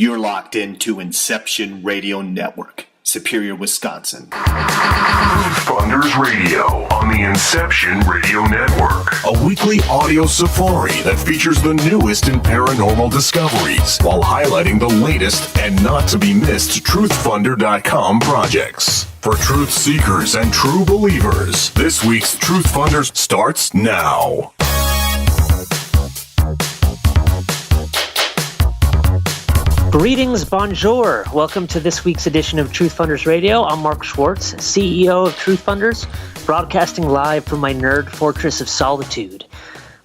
You're locked into Inception Radio Network, Superior, Wisconsin. TruthFunders Radio on the Inception Radio Network. A weekly audio safari that features the newest in paranormal discoveries while highlighting the latest and not to be missed TruthFunder.com projects. For truth seekers and true believers, this week's TruthFunders starts now. Greetings, bonjour. Welcome to this week's edition of TruthFunders Radio. I'm Mark Schwartz, CEO of TruthFunders, broadcasting live from my nerd fortress of solitude.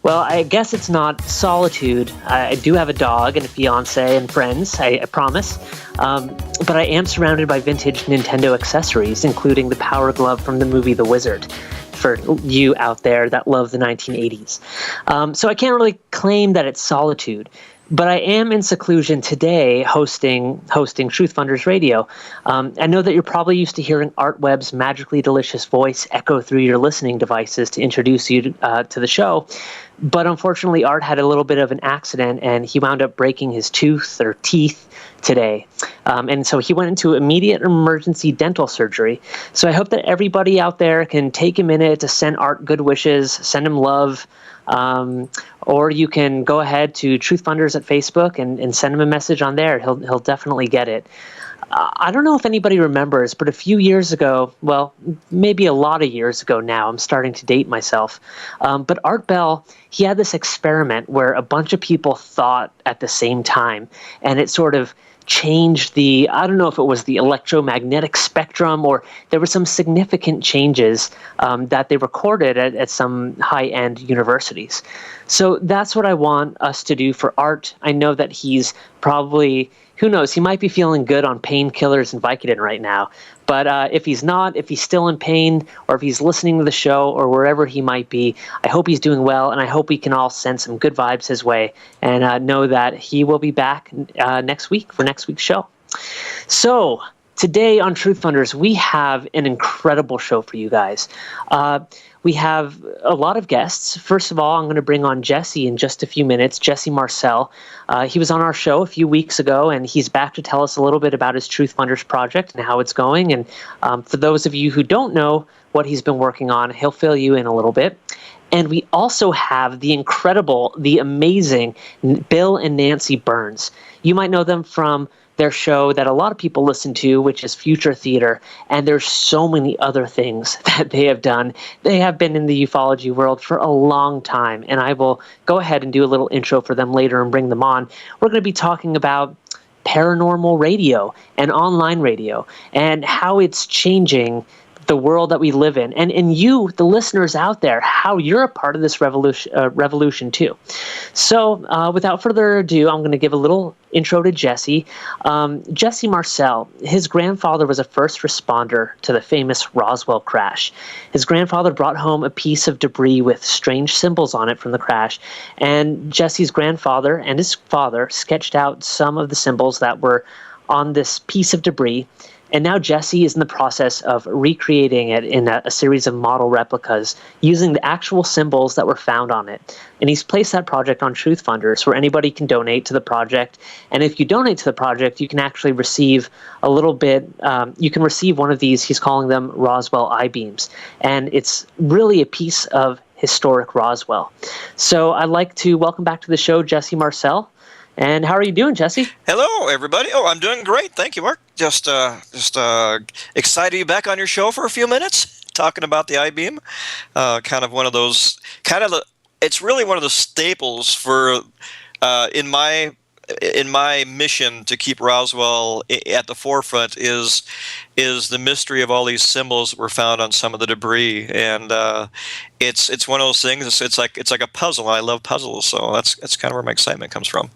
Well, I guess it's not solitude. I do have a dog and a fiance and friends, I promise. But I am surrounded by vintage Nintendo accessories, including the Power Glove from the movie The Wizard, for you out there that love the 1980s. So I can't really claim that it's solitude. But I am in seclusion today hosting TruthFunders Radio. I know that you're probably used to hearing Art Webb's magically delicious voice echo through your listening devices to introduce you to the show. But unfortunately, Art had a little bit of an accident, and he wound up breaking his teeth today. And so he went into immediate emergency dental surgery. So I hope that everybody out there can take a minute to send Art good wishes, send him love. Or you can go ahead to TruthFunders at Facebook and send him a message on there. He'll definitely get it. I don't know if anybody remembers, but a few years ago, well, maybe a lot of years ago now, I'm starting to date myself, but Art Bell, he had this experiment where a bunch of people thought at the same time, and it sort of changed I don't know if it was the electromagnetic spectrum or there were some significant changes that they recorded at some high-end universities. So that's what I want us to do for Art. I know that he's probably, who knows, he might be feeling good on painkillers and Vicodin right now. But if he's not, if he's still in pain, or if he's listening to the show, or wherever he might be, I hope he's doing well, and I hope we can all send some good vibes his way, and know that he will be back next week for next week's show. So today on TruthFunders, we have an incredible show for you guys. We have a lot of guests. First of all, I'm going to bring on Jesse in just a few minutes, Jesse Marcel. He was on our show a few weeks ago, and he's back to tell us a little bit about his TruthFunders project and how it's going. And for those of you who don't know what he's been working on, he'll fill you in a little bit. And we also have the incredible, the amazing Bill and Nancy Birnes. You might know them from their show that a lot of people listen to, which is Future Theater, and there's so many other things that they have done. They have been in the ufology world for a long time, and I will go ahead and do a little intro for them later and bring them on. We're going to be talking about paranormal radio and online radio and how it's changing the world that we live in, and you, the listeners out there, how you're a part of this revolution too. So without further ado, I'm going to give a little intro to Jesse. Jesse Marcel, his grandfather was a first responder to the famous Roswell crash. His grandfather brought home a piece of debris with strange symbols on it from the crash, and Jesse's grandfather and his father sketched out some of the symbols that were on this piece of debris. And now Jesse is in the process of recreating it in a series of model replicas using the actual symbols that were found on it. And he's placed that project on TruthFunders where anybody can donate to the project. And if you donate to the project, you can actually receive a little bit, you can receive one of these, he's calling them Roswell I-beams. And it's really a piece of historic Roswell. So I'd like to welcome back to the show Jesse Marcel. And how are you doing, Jesse? Hello, everybody. Oh, I'm doing great. Thank you, Mark. Just excited to be back on your show for a few minutes, talking about the I-beam. Kind of one of those, it's really one of the staples for, in my mission to keep Roswell at the forefront is the mystery of all these symbols that were found on some of the debris, and it's one of those things. It's like a puzzle. I love puzzles, so that's kind of where my excitement comes from.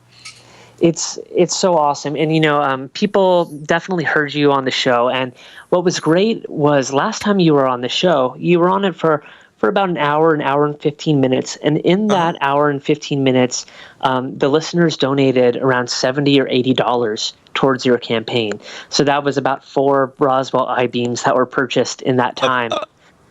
It's so awesome. And, people definitely heard you on the show. And what was great was last time you were on the show, you were on it for about an hour and 15 minutes. And in that hour and 15 minutes, the listeners donated around $70 or $80 towards your campaign. So that was about 4 Roswell I-beams that were purchased in that time.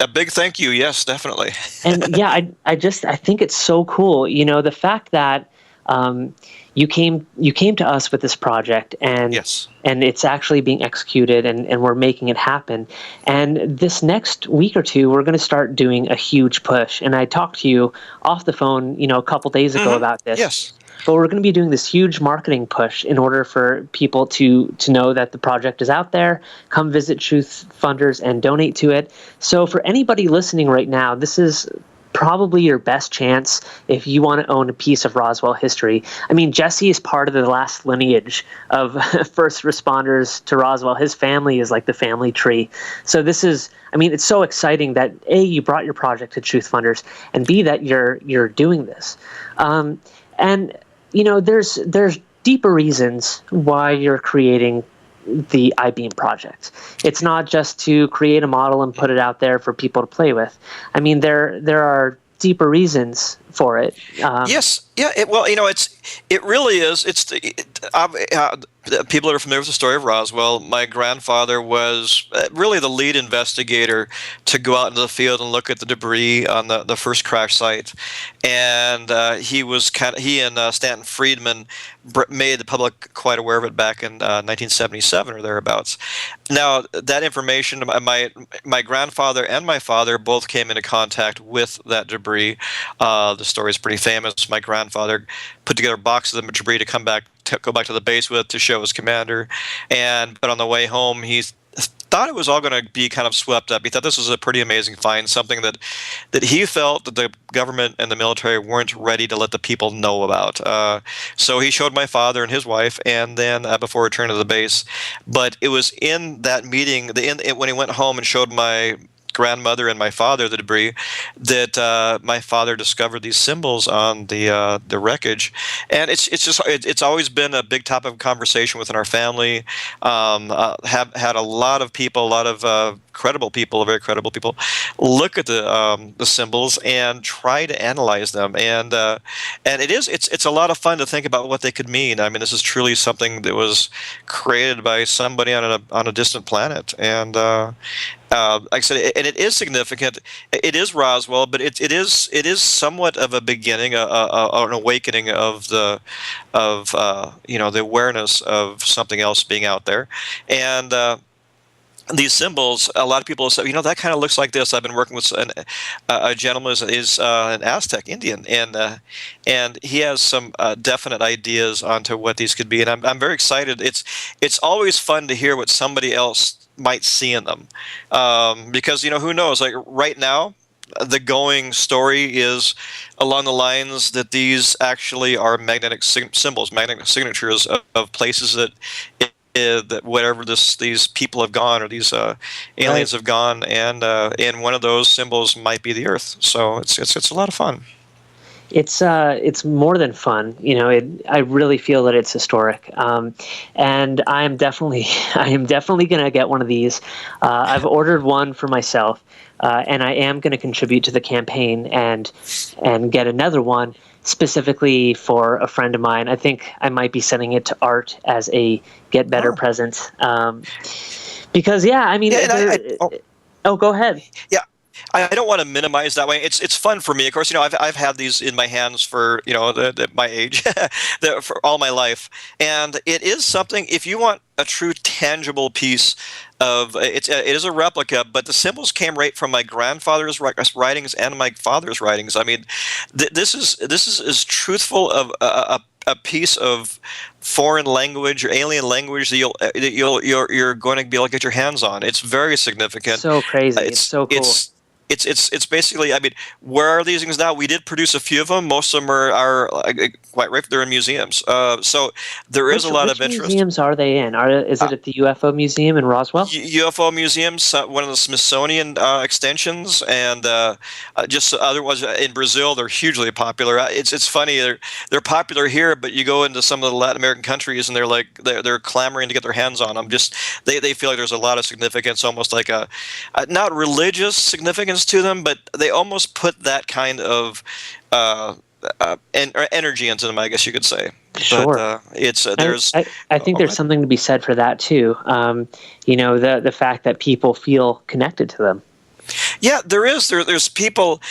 A big thank you. Yes, definitely. And yeah, I think it's so cool. The fact that You came to us with this project, and Yes. and it's actually being executed, and we're making it happen. And this next week or two, we're going to start doing a huge push. And I talked to you off the phone, a couple days ago about this. Yes. But we're going to be doing this huge marketing push in order for people to know that the project is out there. Come visit Truth Funders and donate to it. So for anybody listening right now, this is probably your best chance if you want to own a piece of Roswell history. I mean, Jesse is part of the last lineage of first responders to Roswell. His family is like the family tree. So this is, it's so exciting that A, you brought your project to Truth Funders, and B, that you're doing this. There's deeper reasons why you're creating the I-beam project. It's not just to create a model and put it out there for people to play with. There are deeper reasons for it. Yes. Yeah. It really is. People that are familiar with the story of Roswell, my grandfather was really the lead investigator to go out into the field and look at the debris on the first crash site. And he and Stanton Friedman made the public quite aware of it back in 1977 or thereabouts. Now, that information, my grandfather and my father both came into contact with that debris. The story is pretty famous. My grandfather put together boxes of debris to go back to the base with to show his commander, but on the way home he thought it was all going to be kind of swept up. He thought this was a pretty amazing find, something that he felt that the government and the military weren't ready to let the people know about. So he showed my father and his wife, and then before return to the base. But it was in that meeting, when he went home and showed my grandmother and my father the debris, that my father discovered these symbols on the wreckage. And it's always been a big topic of conversation within our family. Have had a lot of people, a lot of credible people, very credible people, look at the symbols and try to analyze them. And it's a lot of fun to think about what they could mean. This is truly something that was created by somebody on a distant planet. And like I said, and it is significant. It is Roswell, but it is somewhat of a beginning, an awakening of the awareness of something else being out there. And these symbols, a lot of people say, that kind of looks like this. I've been working with a gentleman is an Aztec Indian, and he has some definite ideas onto what these could be. And I'm very excited. It's always fun to hear what somebody else might see in them, because who knows? Like right now, the going story is along the lines that these actually are magnetic symbols, magnetic signatures of places that whatever these people have gone, or these aliens have gone, and one of those symbols might be the Earth. So it's a lot of fun. It's more than fun. I really feel that it's historic, and I am definitely going to get one of these. I've ordered one for myself, and I am going to contribute to the campaign and get another one specifically for a friend of mine. I think I might be sending it to Art as a get better present, because go ahead. Yeah. I don't want to minimize that way. It's fun for me. Of course, I've had these in my hands for my age, for all my life, and it is something. If you want a true tangible piece of it is a replica, but the symbols came right from my grandfather's writings and my father's writings. This is as truthful of a piece of foreign language or alien language that you're going to be able to get your hands on. It's very significant. So crazy. It's so cool. It's basically, where are these things now? We did produce a few of them. Most of them are quite right. They're in museums. So there is a lot of interest. Which museums are they in? Is it at the UFO Museum in Roswell? UFO Museums, one of the Smithsonian extensions, and just other ones in Brazil. They're hugely popular. It's funny. They're popular here, but you go into some of the Latin American countries, and they're clamoring to get their hands on them. Just they feel like there's a lot of significance, almost like a not religious significance to them, but they almost put that kind of energy into them, I guess you could say. Sure. But there's. I think there's something to be said for that too. The fact that people feel connected to them. Yeah, there is. There's people.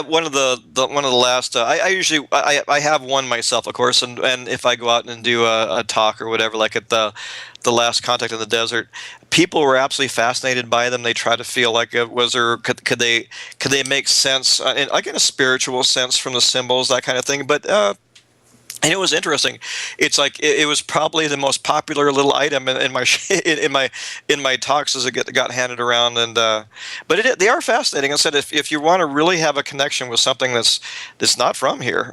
One of the last. I have one myself, of course, and if I go out and do a talk or whatever, like at the last Contact in the Desert, people were absolutely fascinated by them. They try to feel like could they make sense, like in a spiritual sense from the symbols, that kind of thing. But and it was interesting. It's like it was probably the most popular little item in my talks as it got handed around. And but they are fascinating. I said if you want to really have a connection with something that's not from here,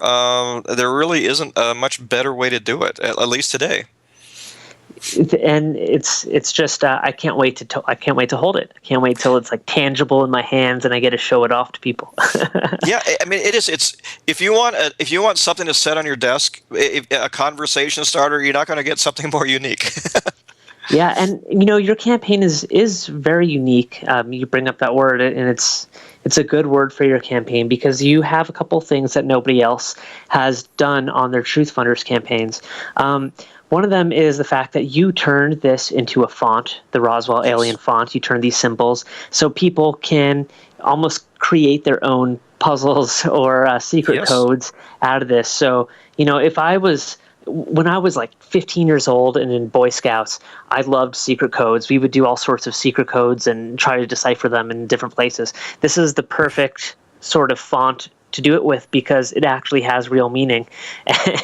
there really isn't a much better way to do it, at least today. And it's just I can't wait to hold it. I can't wait till it's like tangible in my hands and I get to show it off to people. Yeah, I mean it is. It's if you want something to set on your desk, a conversation starter, you're not going to get something more unique. Yeah, and your campaign is very unique. You bring up that word, and it's a good word for your campaign because you have a couple things that nobody else has done on their Truth Funders campaigns. One of them is the fact that you turned this into a font, the Roswell alien font. You turned these symbols so people can almost create their own puzzles or secret codes out of this. So, when I was like 15 years old and in Boy Scouts, I loved secret codes. We would do all sorts of secret codes and try to decipher them in different places. This is the perfect sort of font to do it with because it actually has real meaning.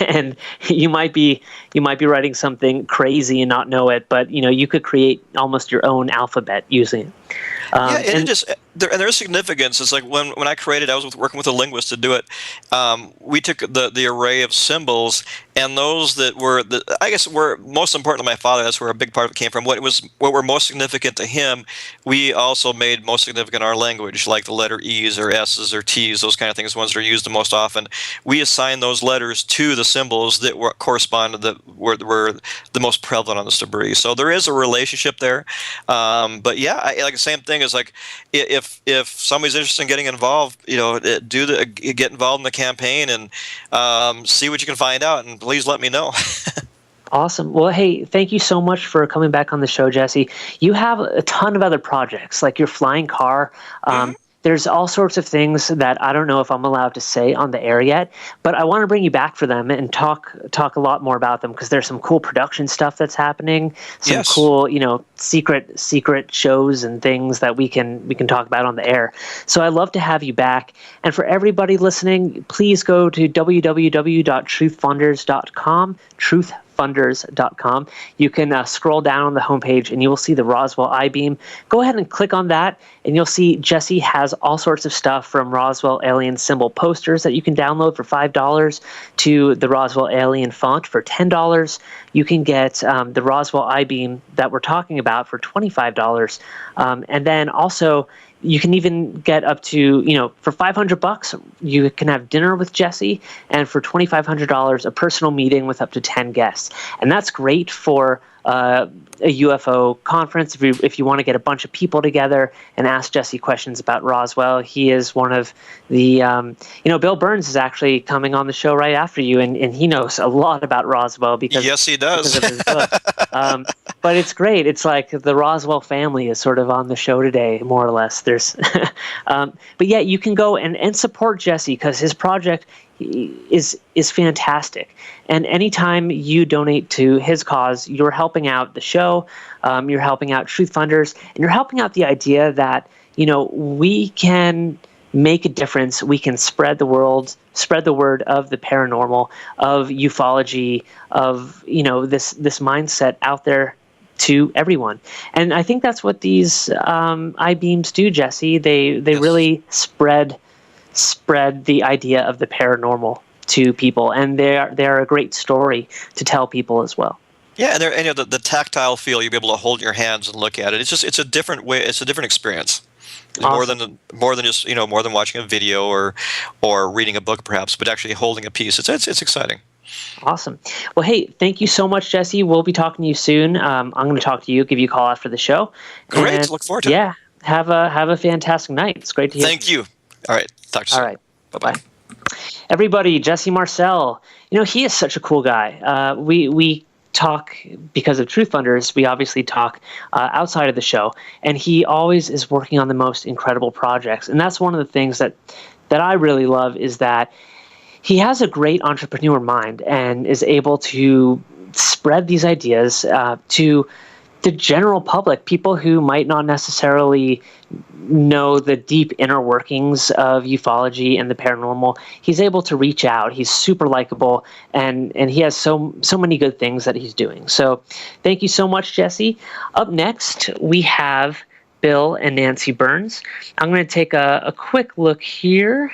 And you might be writing something crazy and not know it, but you could create almost your own alphabet using it. There's significance. It's like when I created, I was working with a linguist to do it. We took the array of symbols, and those that were were most important to my father. That's where a big part of it came from. What were most significant to him, we also made most significant in our language, like the letter E's or S's or T's, those kind of things, ones that are used the most often. We assigned those letters to the symbols that corresponded were the most prevalent on this debris. So there is a relationship there. But yeah, like the same thing is like if somebody's interested in getting involved, get involved in the campaign and see what you can find out, and please let me know. Awesome. Well, hey, thank you so much for coming back on the show, Jesse. You have a ton of other projects, like your flying car. There's all sorts of things that I don't know if I'm allowed to say on the air yet, but I want to bring you back for them and talk a lot more about them because there's some cool production stuff that's happening, some cool, secret shows and things that we can talk about on the air. So I'd love to have you back. And for everybody listening, please go to www.truthfunders.com, truthfunders.com. You can scroll down on the homepage and you will see the Roswell I-beam. Go ahead and click on that and you'll see Jesse has all sorts of stuff from Roswell alien symbol posters that you can download for $5 to the Roswell alien font for $10. You can get the Roswell I-beam that we're talking about for $25. And then also you can even get up to, for $500, you can have dinner with Jesse, and for $2,500, a personal meeting with up to 10 guests. And that's great for a UFO conference if you want to get a bunch of people together and ask Jesse questions about Roswell. He is one of the, Bill Burns is actually coming on the show right after you, and he knows a lot about Roswell because yes, he does. Because of his book. But it's great. It's like the Roswell family is sort of on the show today, more or less. There's, but yeah, you can go and support Jesse because his project is fantastic. And anytime you donate to his cause, you're helping out the show, you're helping out Truth Funders, and you're helping out the idea that, we can make a difference. We can spread the word of the paranormal, of ufology, of, this mindset out there to everyone. And I think that's what these I-beams do, Jesse. They really spread the idea of the paranormal to people, and they're a great story to tell people as well. Yeah, and the tactile feel, you'll be able to hold in your hands and look at it. It's a different way. It's a different experience. Awesome. More than just more than watching a video or reading a book perhaps, but actually holding a piece. It's exciting. Awesome. Well, hey, thank you so much, Jesse. We'll be talking to you soon. I'm going to talk to you, give you a call after the show. Great. And, look forward to it. Yeah. Have a fantastic night. It's great to hear. Thank you. All right. Talk to you soon. All right. Bye-bye. Everybody, Jesse Marcel. He is such a cool guy. We talk, because of TruthFunders, we obviously talk outside of the show, and he always is working on the most incredible projects. And that's one of the things that I really love, is that he has a great entrepreneur mind and is able to spread these ideas to the general public, people who might not necessarily know the deep inner workings of ufology and the paranormal. He's able to reach out. He's super likable, and he has so many good things that he's doing. So thank you so much, Jesse. Up next, we have Bill and Nancy Birnes. I'm going to take a quick look here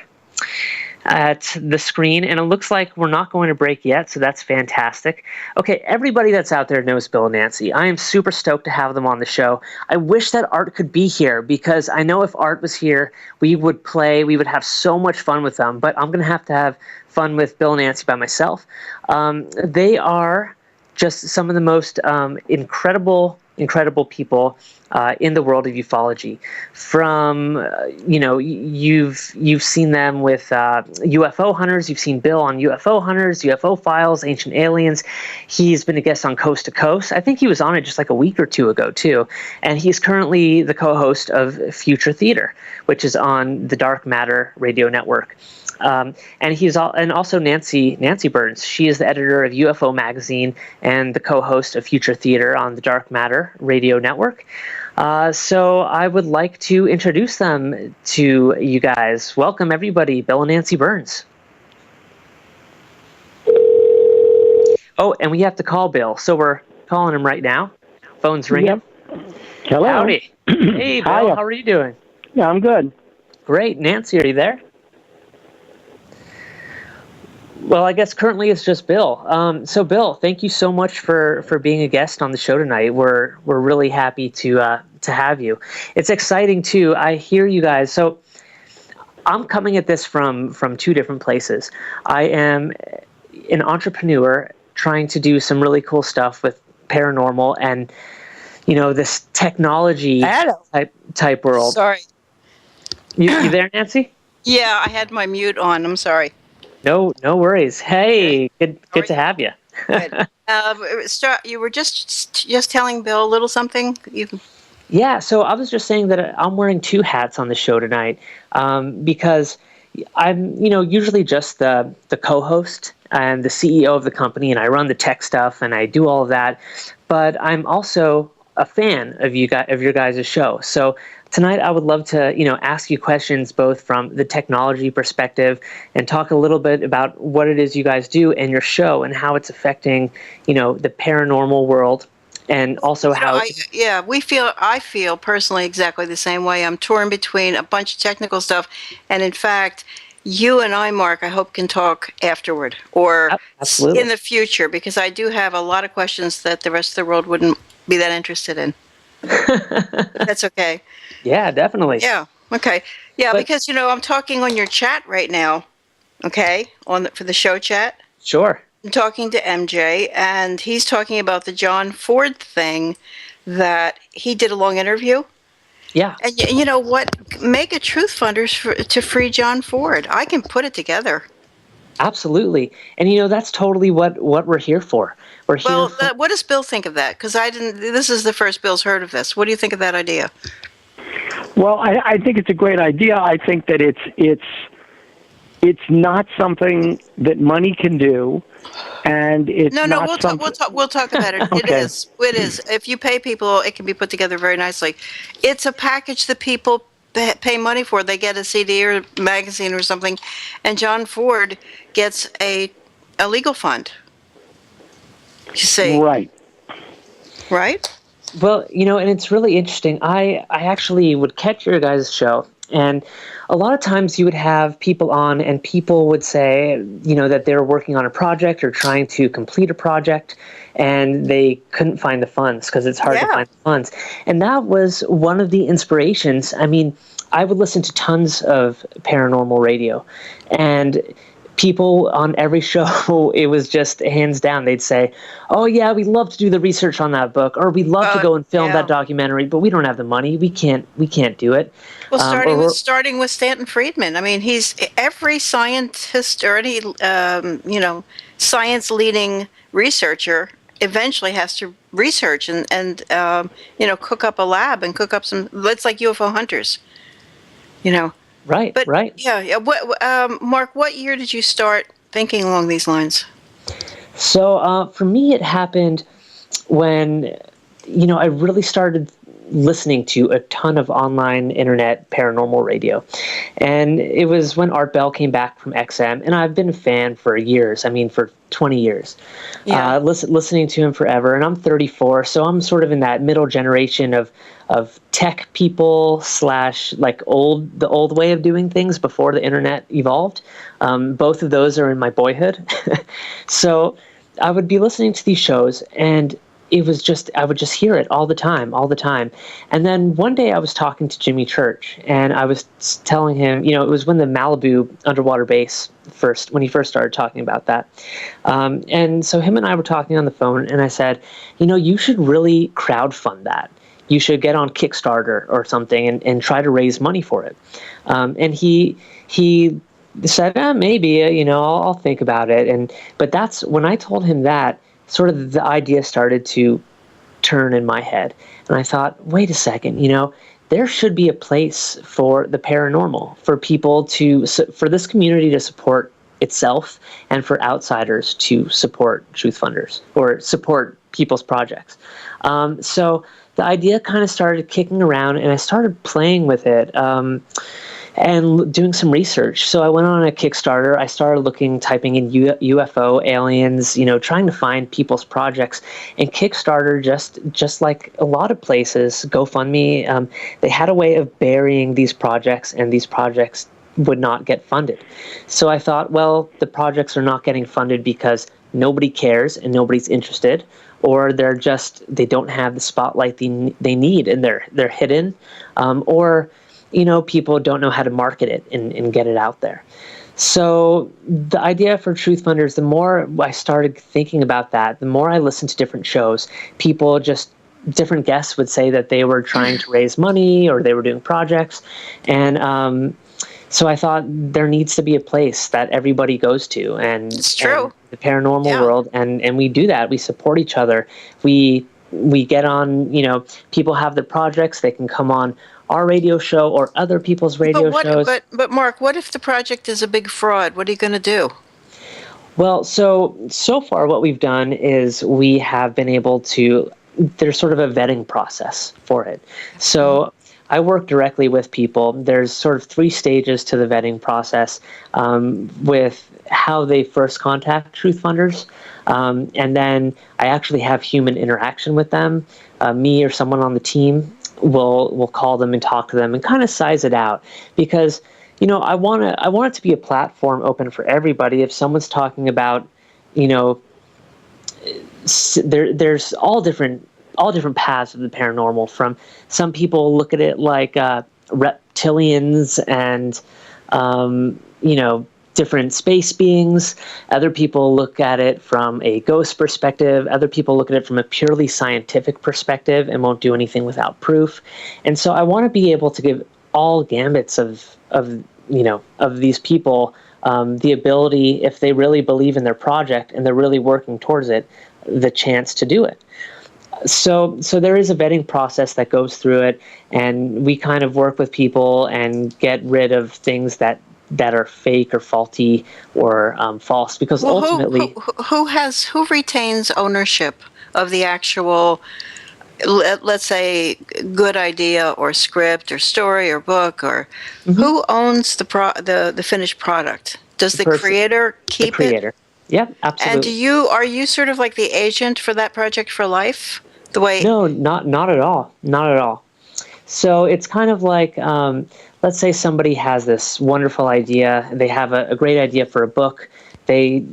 at the screen, and it looks like we're not going to break yet, so that's fantastic. Okay, everybody that's out there knows Bill and Nancy. I am super stoked to have them on the show. I wish that Art could be here, because I know if Art was here, we would have so much fun with them, but I'm going to have fun with Bill and Nancy by myself. They are just some of the most incredible people in the world of ufology. From you've seen them with UFO Hunters. You've seen Bill on UFO Hunters, UFO Files, Ancient Aliens. He's been a guest on Coast to Coast. I think he was on it just like a week or two ago too. And he's currently the co-host of Future Theater, which is on the Dark Matter Radio Network. And also Nancy Birnes. She is the editor of UFO Magazine and the co-host of Future Theater on the Dark Matter Radio Network. So I would like to introduce them to you guys. Welcome, everybody, Bill and Nancy Birnes. Oh, and we have to call Bill, so we're calling him right now. Phone's ringing. Yep. Hello. Howdy. Hey, Bill. Hiya. How are you doing? Yeah, I'm good. Great. Nancy, are you there? Well, I guess currently it's just Bill. So, Bill, thank you so much for being a guest on the show tonight. We're really happy to have you. It's exciting too. I hear you guys. So, I'm coming at this from two different places. I am an entrepreneur trying to do some really cool stuff with paranormal and this technology type world. Sorry. You there, Nancy? Yeah, I had my mute on. I'm sorry. No worries. Hey, good to have you. Good. You were just telling Bill a little something. Yeah, so I was just saying that I'm wearing two hats on the show tonight because I'm, usually just the co-host and the CEO of the company, and I run the tech stuff and I do all of that. But I'm also a fan of your guys' show. So tonight, I would love to, ask you questions both from the technology perspective and talk a little bit about what it is you guys do and your show and how it's affecting, the paranormal world, and also how. I feel personally exactly the same way. I'm torn between a bunch of technical stuff, and in fact, you and I, Mark, I hope can talk afterward or Absolutely. In the future, because I do have a lot of questions that the rest of the world wouldn't be that interested in. That's okay. Yeah, definitely. Yeah. Okay. Yeah, because I'm talking on your chat right now. Okay, for the show chat. Sure. I'm talking to MJ, and he's talking about the John Ford thing that he did a long interview. Yeah. And you know what? Make a TruthFunders to free John Ford. I can put it together. Absolutely. And that's totally what we're here for. We're here. Well, what does Bill think of that? Because this is the first Bill's heard of this. What do you think of that idea? Well, I think it's a great idea. I think that it's not something that money can do, and it's no. not We'll talk about it. Okay. It is. If you pay people, it can be put together very nicely. It's a package that people pay money for. They get a CD or magazine or something, and John Ford gets a legal fund. You see, right? Well, and it's really interesting. I actually would catch your guys' show, and a lot of times you would have people on, and people would say, that they're working on a project or trying to complete a project, and they couldn't find the funds because it's hard to find the funds. And that was one of the inspirations. I mean, I would listen to tons of paranormal radio, and people on every show, it was just hands down. They'd say, "Oh yeah, we'd love to do the research on that book, or we'd love to go and film that documentary, but we don't have the money. We can't do it." Well, starting with Stanton Friedman. I mean, he's every scientist or any science leading researcher eventually has to research and cook up a lab and cook up some. It's like UFO Hunters, Right. But right. yeah. Mark, what year did you start thinking along these lines? So for me, it happened when, I really started listening to a ton of online internet paranormal radio. And it was when Art Bell came back from XM, and I've been a fan for years. I mean, for 20 years. Yeah. Listening to him forever. And I'm 34, so I'm sort of in that middle generation of tech people / like the old way of doing things before the internet evolved. Both of those are in my boyhood. So I would be listening to these shows, and it was just, I would just hear it all the time. And then one day I was talking to Jimmy Church, and I was telling him, it was when the Malibu underwater base when he first started talking about that. And so him and I were talking on the phone, and I said, you should really crowdfund that. You should get on Kickstarter or something and try to raise money for it. And he said, maybe, I'll think about it. But that's when I told him that, sort of the idea started to turn in my head. And I thought, wait a second, there should be a place for the paranormal, for people for this community to support itself, and for outsiders to support Truth Funders or support people's projects. So the idea kind of started kicking around, and I started playing with it. And doing some research. So I went on a Kickstarter. I started typing in UFO, aliens, trying to find people's projects. And Kickstarter, just like a lot of places, GoFundMe, they had a way of burying these projects, and these projects would not get funded. So I thought, well, the projects are not getting funded because nobody cares and nobody's interested, or they don't have the spotlight they need, and they're hidden, or people don't know how to market it and get it out there. So the idea for Truth Funders, the more I started thinking about that, the more I listened to different shows. Different guests would say that they were trying to raise money or they were doing projects. And so I thought there needs to be a place that everybody goes to. And it's true. And the paranormal world. And we do that. We support each other. We get on, people have their projects. They can come on our radio show or other people's radio shows. But Mark, what if the project is a big fraud? What are you going to do? Well, so far what we've done is we have been able to, there's sort of a vetting process for it. So I work directly with people. There's sort of 3 stages to the vetting process, with how they first contact Truth Funders. And then I actually have human interaction with them. Me or someone on the team will call them and talk to them and kind of size it out, because I want it to be a platform open for everybody. If someone's talking about there's all different paths of the paranormal. From some people look at it like reptilians and different space beings. Other people look at it from a ghost perspective. Other people look at it from a purely scientific perspective and won't do anything without proof. And so I want to be able to give all gambits of these people the ability, if they really believe in their project and they're really working towards it, the chance to do it. So there is a vetting process that goes through it, and we kind of work with people and get rid of things that are fake or faulty or false, because ultimately who retains ownership of the actual, let's say, good idea or script or story or book, or who owns the finished product? Does the creator keep the creator. it? Yeah, absolutely. And are you sort of like the agent for that project for life? The way? No, not at all. Not at all. So it's kind of like, let's say somebody has this wonderful idea. They have a great idea for a book. They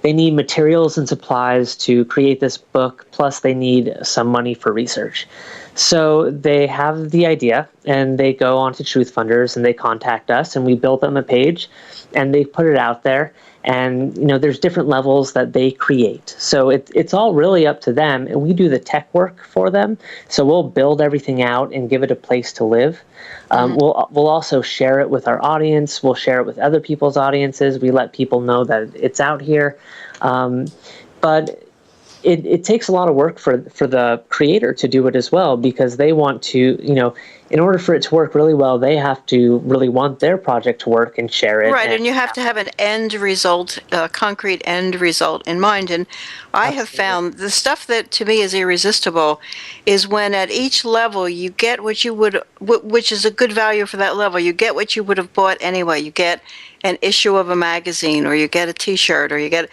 need materials and supplies to create this book, plus they need some money for research. So they have the idea, and they go on to Truth Funders, and they contact us, and we build them a page, and they put it out there. And there's different levels that they create. So it's all really up to them, and we do the tech work for them. So we'll build everything out and give it a place to live. We'll also share it with our audience. We'll share it with other people's audiences. We let people know that it's out here. But it takes a lot of work for the creator to do it as well, because they want to, in order for it to work really well, they have to really want their project to work and share it. Right, and you have to have an end result, a concrete end result in mind. And I have found the stuff that to me is irresistible is when at each level you get what you would, which is a good value for that level, you get what you would have bought anyway. You get an issue of a magazine, or you get a T-shirt, or you get,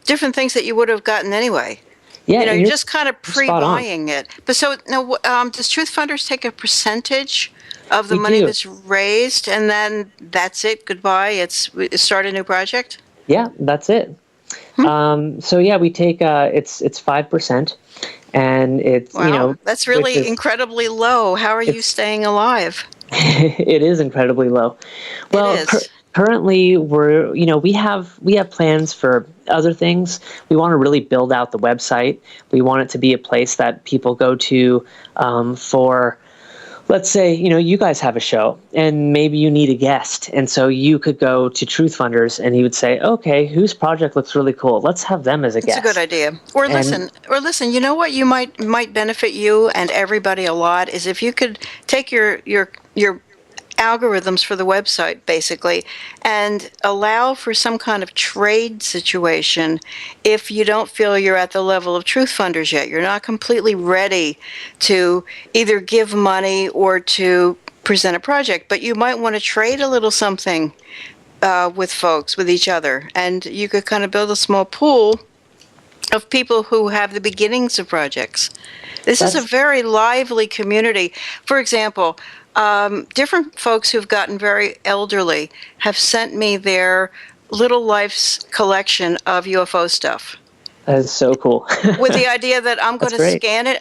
different things that you would have gotten anyway. Yeah, you're just kind of pre-buying it. But so now, does Truth Funders take a percentage of the money that's raised, and then that's it? Goodbye. It's start a new project. Yeah, that's it. So yeah, we take it's 5%, and it's that's really incredibly low. How are you staying alive? It is incredibly low. Well, it is. Currently, we have plans for other things. We want to really build out the website. We want it to be a place that people go to for, let's say, you guys have a show and maybe you need a guest. And so you could go to Truth Funders and you would say, okay, whose project looks really cool? Let's have them as a guest. That's a good idea. Or listen, you know what you might benefit you and everybody a lot is if you could take your algorithms for the website, basically, and allow for some kind of trade situation if you don't feel you're at the level of Truth Funders yet. You're not completely ready to either give money or to present a project, but you might want to trade a little something with folks, with each other, and you could kind of build a small pool of people who have the beginnings of projects. This is a very lively community. For example, different folks who've gotten very elderly have sent me their Little Life's collection of UFO stuff. That is so cool. With the idea that I'm going to scan it,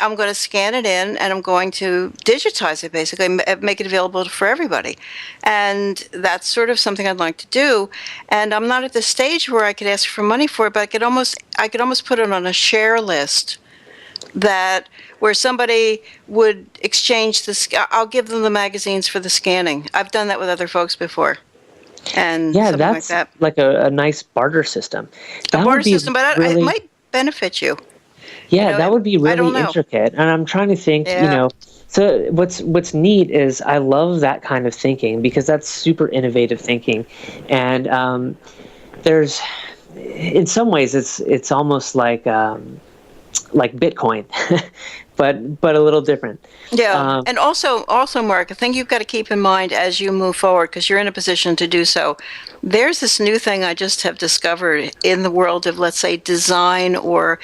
in, and I'm going to digitize it, basically, make it available for everybody. And that's sort of something I'd like to do. And I'm not at the stage where I could ask for money for it, but I could almost put it on a share list where somebody would exchange I'll give them the magazines for the scanning. I've done that with other folks before. And that's like a nice barter system. But it might benefit you. Yeah, that would be really intricate. And I'm trying to think, so what's neat is I love that kind of thinking because that's super innovative thinking. And there's, in some ways, it's almost like Bitcoin, but a little different. Yeah, and also, Mark, I think you've got to keep in mind as you move forward, because you're in a position to do so. There's this new thing I just have discovered in the world of, let's say, design or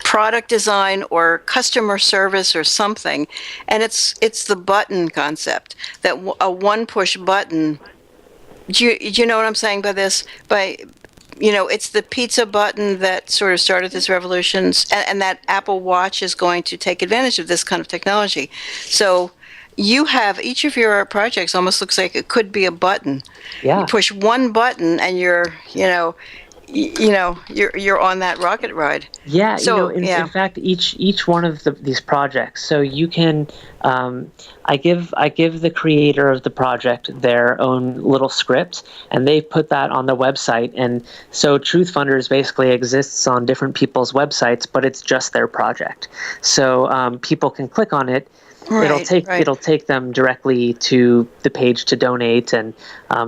product design or customer service or something, and it's the button concept, that a one-push button. Do you know what I'm saying by this? It's the pizza button that sort of started this revolution, and that Apple Watch is going to take advantage of this kind of technology. So you have each of your projects almost looks like it could be a button. Yeah. You push one button and you're on that rocket ride. Yeah. So in fact, each one of these projects. So you can, I give the creator of the project their own little script, and they put that on the website. And so Truth Funders basically exists on different people's websites, but it's just their project. So people can click on it. It'll take them directly to the page to donate, and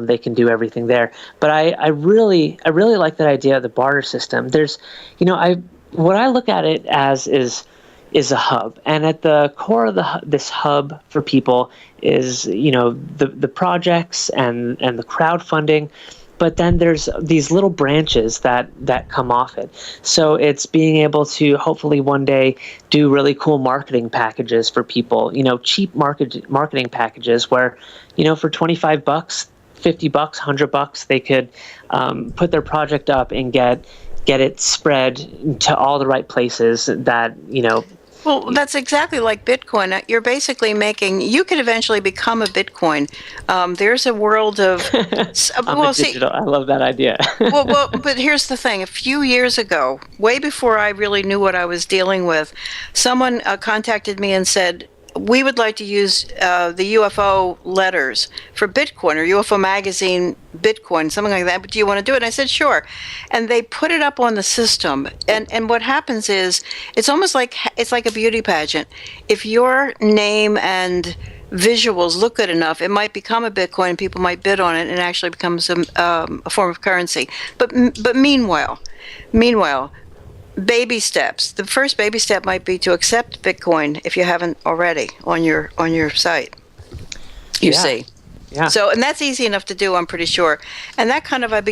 they can do everything there. But I really like that idea of the barter system. There's, what I look at it as is a hub, and at the core of this hub for people is the projects and the crowdfunding. But then there's these little branches that come off it. So it's being able to hopefully one day do really cool marketing packages for people, cheap marketing packages where, for $25, $50, $100, they could put their project up and get it spread to all the right places that, Well, that's exactly like Bitcoin. You're basically you could eventually become a Bitcoin. There's a world of... digital. I love that idea. But here's the thing. A few years ago, way before I really knew what I was dealing with, someone contacted me and said, we would like to use the UFO letters for Bitcoin or UFO Magazine Bitcoin, something like that. But do you want to do it? And I said, sure. And they put it up on the system. And what happens is it's almost like a beauty pageant. If your name and visuals look good enough, it might become a Bitcoin. People might bid on it, and it actually becomes a form of currency. But meanwhile, baby steps. The first baby step might be to accept Bitcoin if you haven't already on your site. You see. Yeah. So, and that's easy enough to do, I'm pretty sure. And that kind of and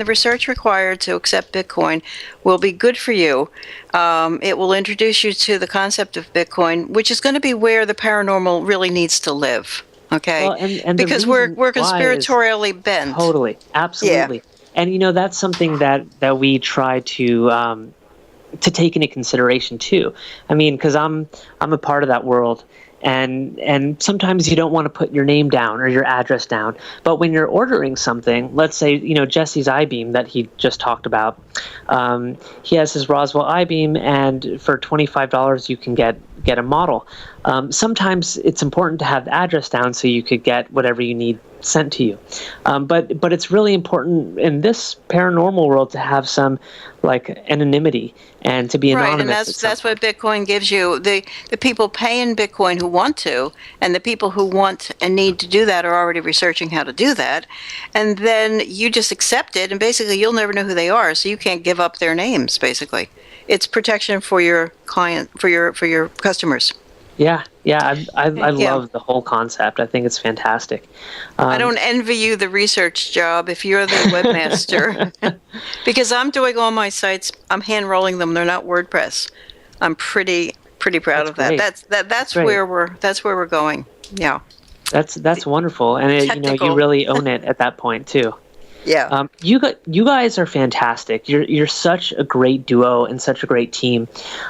the research required to accept Bitcoin will be good for you. It will introduce you to the concept of Bitcoin, which is going to be where the paranormal really needs to live. Okay. Well, and because we're conspiratorially bent. Totally. Absolutely. Yeah. And that's something that we try to take into consideration too. I mean, because I'm a part of that world. And sometimes you don't want to put your name down or your address down. But when you're ordering something, let's say, Jesse's I-beam that he just talked about, he has his Roswell I-beam, and for $25 you can get a model. Sometimes it's important to have the address down so you could get whatever you need sent to you. But it's really important in this paranormal world to have some anonymity and to be anonymous. Right, and that's what Bitcoin gives you. The people pay in Bitcoin who want to, and the people who want and need to do that are already researching how to do that. And then you just accept it, and basically you'll never know who they are, so you can't give up their names, basically. It's protection for your client, for your customers. Yeah, I love the whole concept. I think it's fantastic. I don't envy you the research job if you're the webmaster, because I'm doing all my sites. I'm hand rolling them. They're not WordPress. I'm pretty proud of that. Great. That's where we're going. Yeah. That's wonderful, and you really own it at that point too. Yeah. You guys are fantastic. You're such a great duo and such a great team.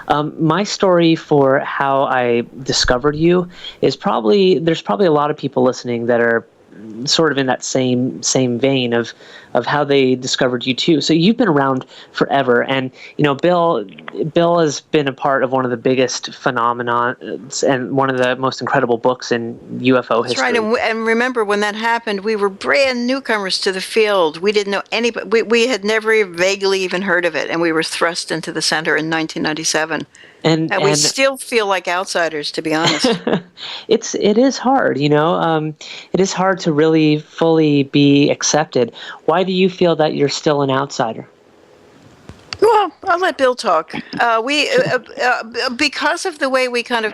My story for how I discovered you is there's probably a lot of people listening that are sort of in that same vein of how they discovered you too. So you've been around forever, and Bill has been a part of one of the biggest phenomena and one of the most incredible books in UFO history. That's right, and remember when that happened, we were brand newcomers to the field. We didn't know anybody. We had never vaguely even heard of it, and we were thrust into the center in 1997. And we still feel like outsiders, to be honest. It is hard, it is hard to really fully be accepted. Why do you feel that you're still an outsider? Well, I'll let Bill talk. Because of the way we kind of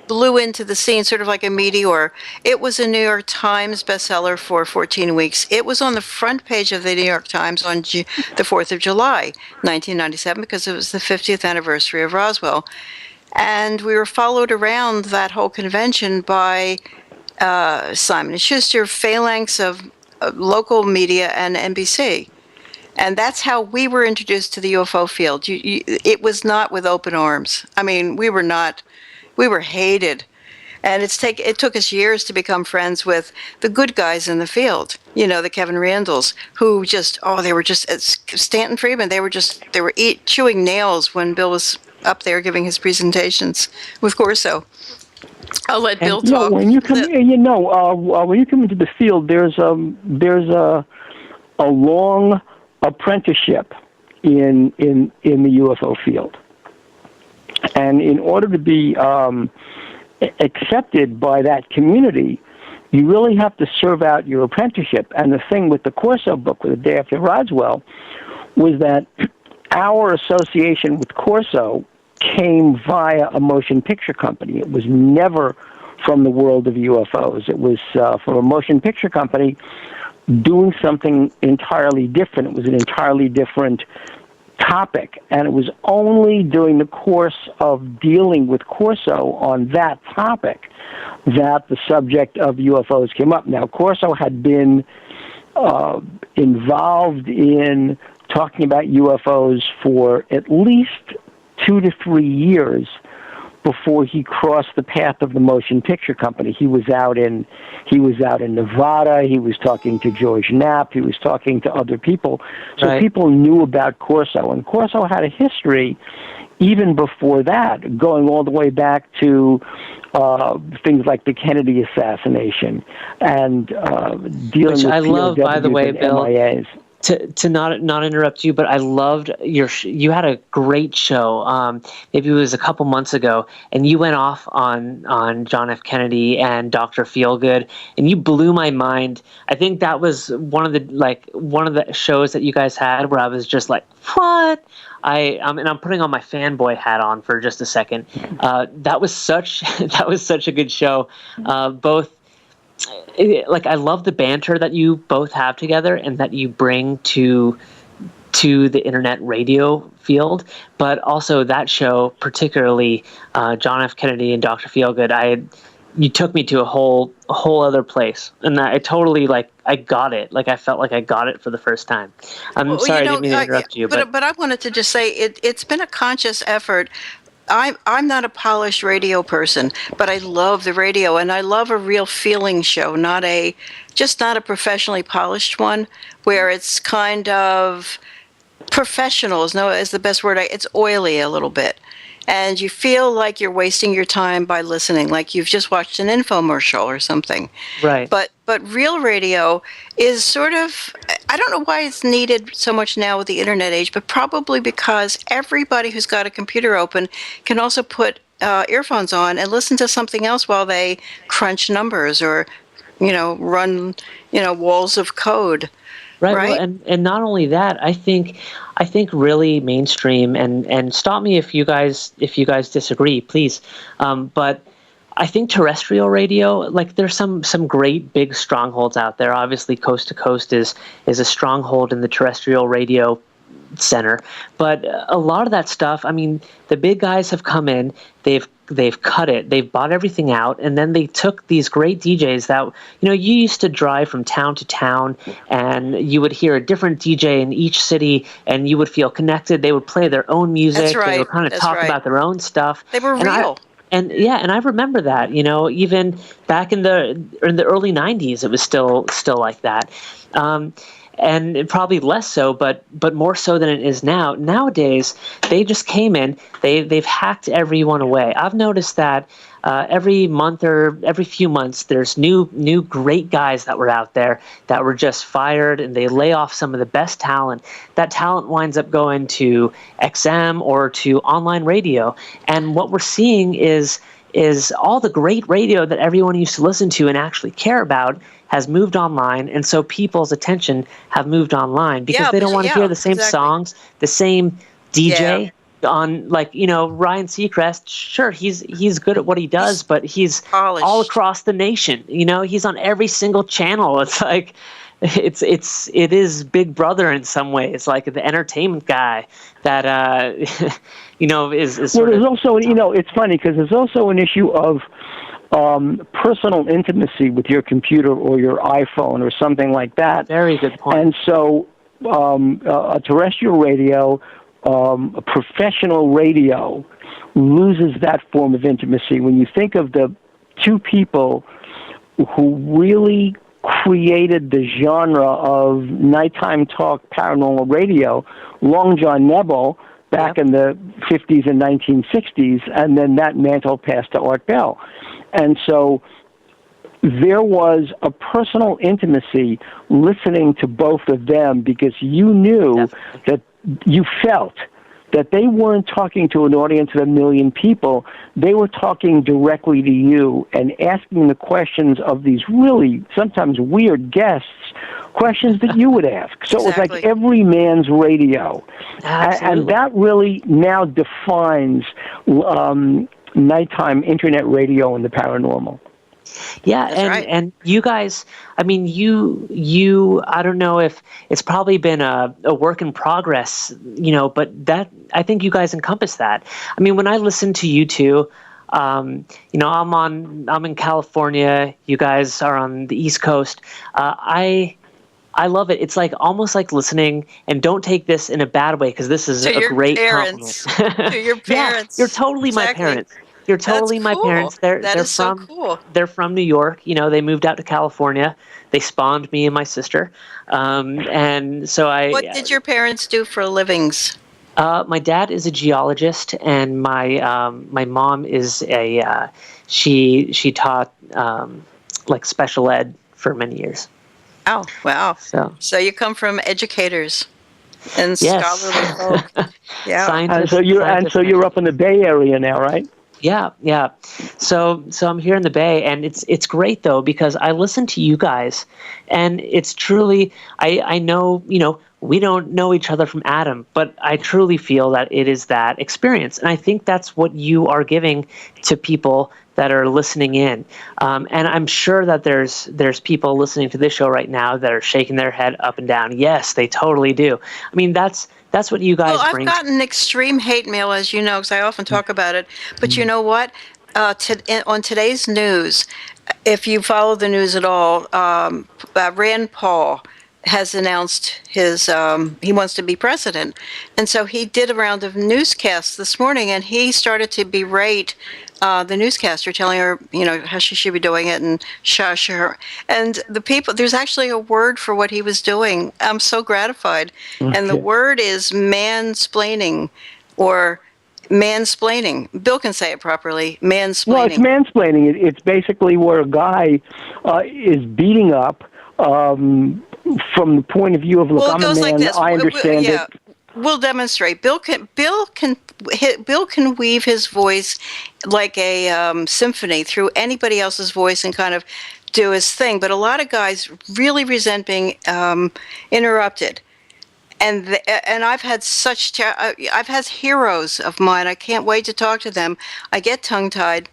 blew into the scene, sort of like a meteor, it was a New York Times bestseller for 14 weeks. It was on the front page of the New York Times on the 4th of July, 1997, because it was the 50th anniversary of Roswell. And we were followed around that whole convention by Simon & Schuster, phalanx of local media, and NBC. And that's how we were introduced to the UFO field. It was not with open arms. I mean, we were hated. And it took us years to become friends with the good guys in the field. The Kevin Randalls, who they were just, Stanton Friedman, they were chewing nails when Bill was up there giving his presentations with Corso. I'll let Bill talk. When you come when you come into the field, there's a long apprenticeship in the UFO field, and in order to be accepted by that community, you really have to serve out your apprenticeship. And the thing with the Corso book, with The Day After Roswell, was that our association with Corso came via a motion picture company. It was never from the world of UFOs. It was from a motion picture company doing something entirely different. It was an entirely different topic, and it was only during the course of dealing with Corso on that topic that the subject of UFOs came up. Now, Corso had been involved in talking about UFOs for at least 2 to 3 years before he crossed the path of the motion picture company. He was out in Nevada. He was talking to George Knapp. He was talking to other people. So Right. people knew about Corso, and Corso had a history even before that, going all the way back to things like the Kennedy assassination and dealing Which with I love, by the POWs way, and Bill. MIAs. To not interrupt you, but I loved you had a great show. Maybe it was a couple months ago, and you went off on John F. Kennedy and Dr. Feelgood, and you blew my mind. I think that was one of the shows that you guys had where I was just like, what? And I'm putting on my fanboy hat on for just a second. That was such a good show. I love the banter that you both have together and that you bring to the internet radio field, but also that show, particularly John F. Kennedy and Dr. Feelgood, you took me to a whole other place, and I totally I got it. I felt like I got it for the first time. I'm sorry, I didn't mean to interrupt you, but I wanted to just say it's been a conscious effort. I'm not a polished radio person, but I love the radio, and I love a real feeling show, not a professionally polished one, where it's kind of professional is the best word. It's oily a little bit, and you feel like you're wasting your time by listening, like you've just watched an infomercial or something. Right. But real radio is sort of, I don't know why it's needed so much now with the internet age, but probably because everybody who's got a computer open can also put earphones on and listen to something else while they crunch numbers or, run, walls of code. Right. Well, and not only that, I think really mainstream, and stop me if you guys disagree, please. But I think terrestrial radio, there's some great big strongholds out there. Obviously, Coast to Coast is a stronghold in the terrestrial radio center, but a lot of that stuff, the big guys have come in, they've cut it, they've bought everything out, and then they took these great DJs that, you used to drive from town to town, and you would hear a different DJ in each city, and you would feel connected. They would play their own music. That's right. They would kind of talk about their own stuff. They were real. And I remember that, even back in the early 90s, it was still like that. And probably less so, but more so than it is now. Nowadays, they just came in, they've hacked everyone away. I've noticed that every month or every few months, there's new great guys that were out there that were just fired, and they lay off some of the best talent. That talent winds up going to XM or to online radio. And what we're seeing is all the great radio that everyone used to listen to and actually care about has moved online, and so people's attention have moved online because they don't want to hear the same songs, the same DJ on, Ryan Seacrest. Sure, he's good at what he does, but he's polished all across the nation. He's on every single channel. It's like it is Big Brother in some ways, like the entertainment guy that is. Well, there's also it's funny because there's also an issue of personal intimacy with your computer or your iPhone or something like that. Very good point. And so a terrestrial radio, a professional radio, loses that form of intimacy. When you think of the two people who really created the genre of nighttime talk paranormal radio, Long John Nebel back in the 50s and 1960s, and then that mantle passed to Art Bell. And so there was a personal intimacy listening to both of them because you knew that you felt that they weren't talking to an audience of 1 million people. They were talking directly to you and asking the questions of these really sometimes weird guests, questions that you would ask. So it was like every man's radio. And that really now defines nighttime internet radio and the paranormal. Yeah, and you guys, you I don't know if it's probably been a work in progress, but that I think you guys encompass that. When I listen to you two, I'm in California, you guys are on the East Coast. I love it. It's almost like listening, and don't take this in a bad way because this is a great compliment. To your parents. Yeah, you're totally my parents. You're totally my cool. parents. That They're is so from cool. they're from New York. You know, they moved out to California. They spawned me and my sister, and so What did your parents do for livings? My dad is a geologist, and my mom is she taught like special ed for many years. Oh, wow. So you come from educators and yes. scholarly folk. Yeah. And so you're up in the Bay Area now, right? Yeah. So I'm here in the Bay, and it's great though, because I listen to you guys, and it's truly I know, you know, we don't know each other from Adam, but I truly feel that it is that experience, and I think that's what you are giving to people that are listening in. And I'm sure that there's people listening to this show right now that are shaking their head up and down. Yes, they totally do. I mean, that's what you guys bring. I've gotten extreme hate mail, as you know, because I often talk about it. But you know what? On today's news, if you follow the news at all, Rand Paul has announced he wants to be president. And so he did a round of newscasts this morning, and he started to berate the newscaster, telling her, you know, how she should be doing it and shush her. And the people, there's actually a word for what he was doing. I'm so gratified. Okay. And the word is mansplaining, or mansplaining. Bill can say it properly. Mansplaining. Well, it's mansplaining. It's basically where a guy is beating up from the point of view of, look, I'm a man, like this. I understand it. We'll demonstrate. Bill can weave his voice like a symphony through anybody else's voice and kind of do his thing. But a lot of guys really resent being interrupted. And I've had I've had heroes of mine. I can't wait to talk to them. I get tongue-tied.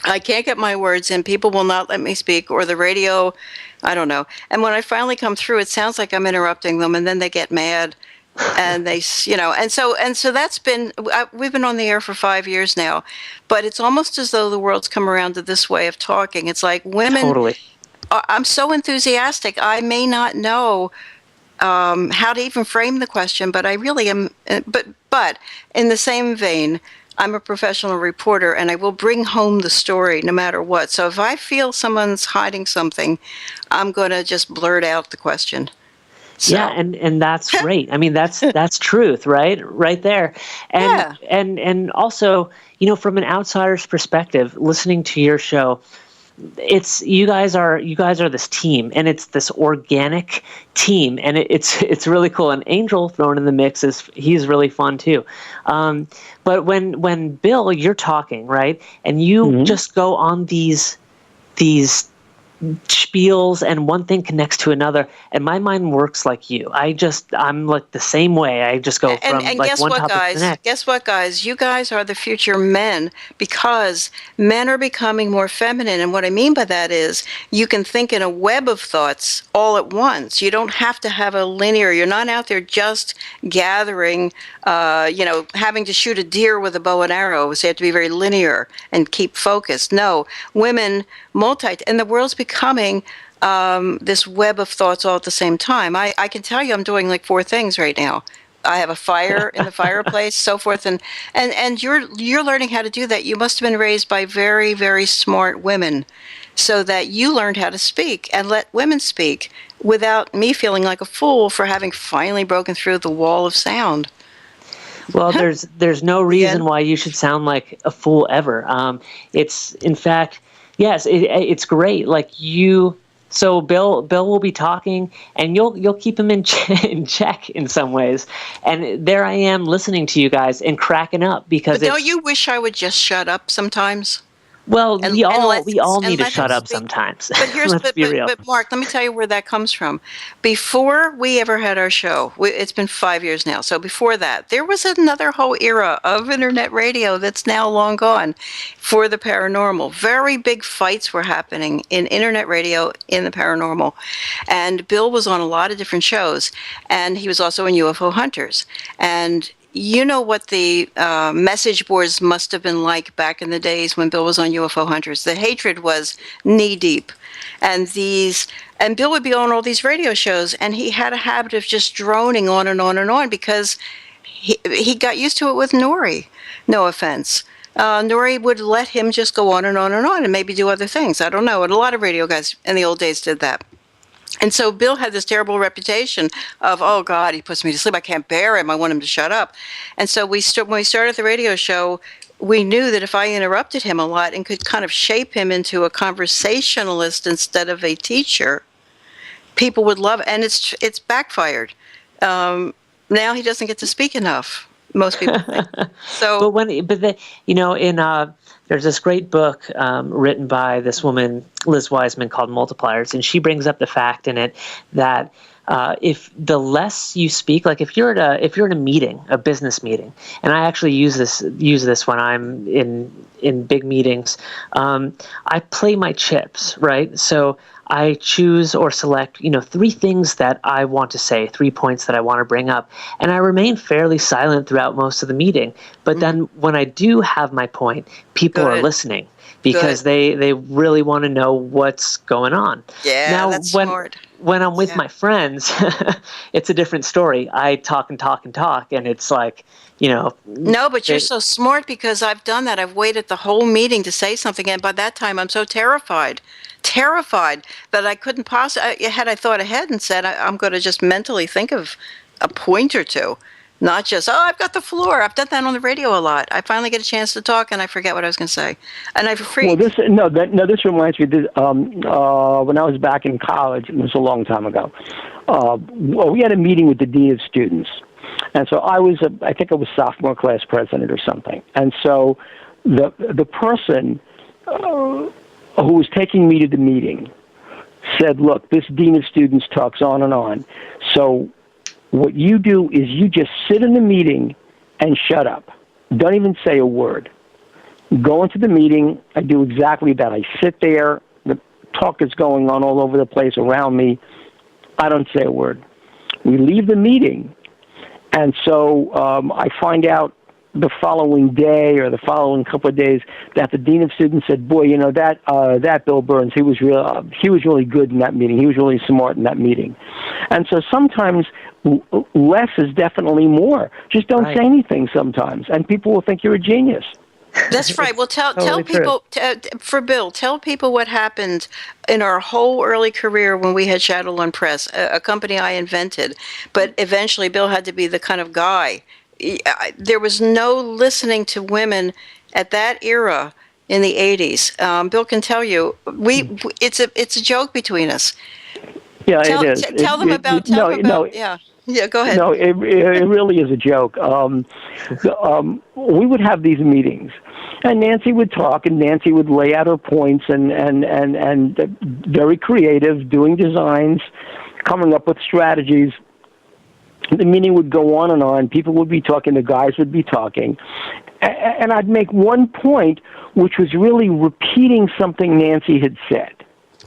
I can't get my words in. People will not let me speak, or the radio, I don't know. And when I finally come through, it sounds like I'm interrupting them, and then they get mad. And they, you know, and so that's been, we've been on the air for 5 years now, but it's almost as though the world's come around to this way of talking. It's like women, totally. I'm so enthusiastic. I may not know how to even frame the question, but I really am. But in the same vein, I'm a professional reporter, and I will bring home the story no matter what. So if I feel someone's hiding something, I'm going to just blurt out the question. So. Yeah, and that's great. I mean, that's truth, right? Right there. And also, you know, from an outsider's perspective, listening to your show, it's you guys are this team, and it's this organic team, and it's really cool. And Angel thrown in the mix he's really fun too. But when Bill, you're talking, right, and you just go on these spiels, and one thing connects to another, and my mind works like you. I'm like the same way. I just go from like one topic to the next. Guess what, guys? You guys are the future men, because men are becoming more feminine. And what I mean by that is you can think in a web of thoughts all at once. You don't have to have a linear. You're not out there just gathering, having to shoot a deer with a bow and arrow. So you have to be very linear and keep focused. No, women and the world's becoming this web of thoughts all at the same time. I can tell you I'm doing like 4 things right now. I have a fire in the fireplace, so forth, and you're learning how to do that. You must have been raised by very, very smart women, so that you learned how to speak and let women speak without me feeling like a fool for having finally broken through the wall of sound. Well, there's no reason why you should sound like a fool ever. It's in fact. Yes, it's great. Like you, so Bill will be talking, and you'll keep him in check in some ways. And there I am listening to you guys and cracking up because. But don't you wish I would just shut up sometimes? Well, we all need to shut up sometimes. But but Mark, let me tell you where that comes from. Before we ever had our show, it's been 5 years now. So before that, there was another whole era of internet radio that's now long gone for the paranormal. Very big fights were happening in internet radio in the paranormal. And Bill was on a lot of different shows, and he was also in UFO Hunters. And you know what the message boards must have been like back in the days when Bill was on UFO Hunters. The hatred was knee deep. And Bill would be on all these radio shows, and he had a habit of just droning on and on and on because he got used to it with Nori. No offense. Nori would let him just go on and on and on and maybe do other things. I don't know. And a lot of radio guys in the old days did that. And so Bill had this terrible reputation of, oh, God, he puts me to sleep. I can't bear him. I want him to shut up. And so when we started the radio show, we knew that if I interrupted him a lot and could kind of shape him into a conversationalist instead of a teacher, people would love it. And it's backfired. Now he doesn't get to speak enough. Most people think. So, there's this great book written by this woman, Liz Wiseman, called Multipliers, and she brings up the fact in it that if the less you speak, like if you're in a meeting, a business meeting, and I actually use this when I'm in big meetings, I play my chips, right? So I choose or select, 3 things that I want to say, 3 points that I want to bring up, and I remain fairly silent throughout most of the meeting. But then when I do have my point, people are listening because they really want to know what's going on. Yeah, now, that's smart. When I'm with my friends, it's a different story. I talk and talk and talk, and it's like, No, but you're so smart because I've done that. I've waited the whole meeting to say something, and by that time I'm so terrified that I couldn't possibly, had I thought ahead and said, I'm going to just mentally think of a point or two, not just, I've got the floor. I've done that on the radio a lot. I finally get a chance to talk and I forget what I was going to say. And I freeze. Well, this reminds me, when I was back in college, it was a long time ago, we had a meeting with the dean of students. And so I think I was sophomore class president or something. And so the person who was taking me to the meeting said, look, this dean of students talks on and on. So what you do is you just sit in the meeting and shut up. Don't even say a word. Go into the meeting. I do exactly that. I sit there. The talk is going on all over the place around me. I don't say a word. We leave the meeting. And so I find out the following day or the following couple of days that the dean of students said, boy, that Bill Burns, he was really good in that meeting. He was really smart in that meeting. And so sometimes less is definitely more. Just don't say anything sometimes, and people will think you're a genius. That's right. Well, tell people, for Bill, tell people what happened in our whole early career when we had Shadowrun Press, a company I invented. But eventually Bill had to be the kind of guy. There was no listening to women at that era in the 80s. Bill can tell you, it's a joke between us. Yeah, it is. Tell them about. Yeah, go ahead. No, it really is a joke. We would have these meetings, and Nancy would talk, and Nancy would lay out her points, and very creative, doing designs, coming up with strategies. The meeting would go on and on. People would be talking. The guys would be talking. And I'd make one point, which was really repeating something Nancy had said.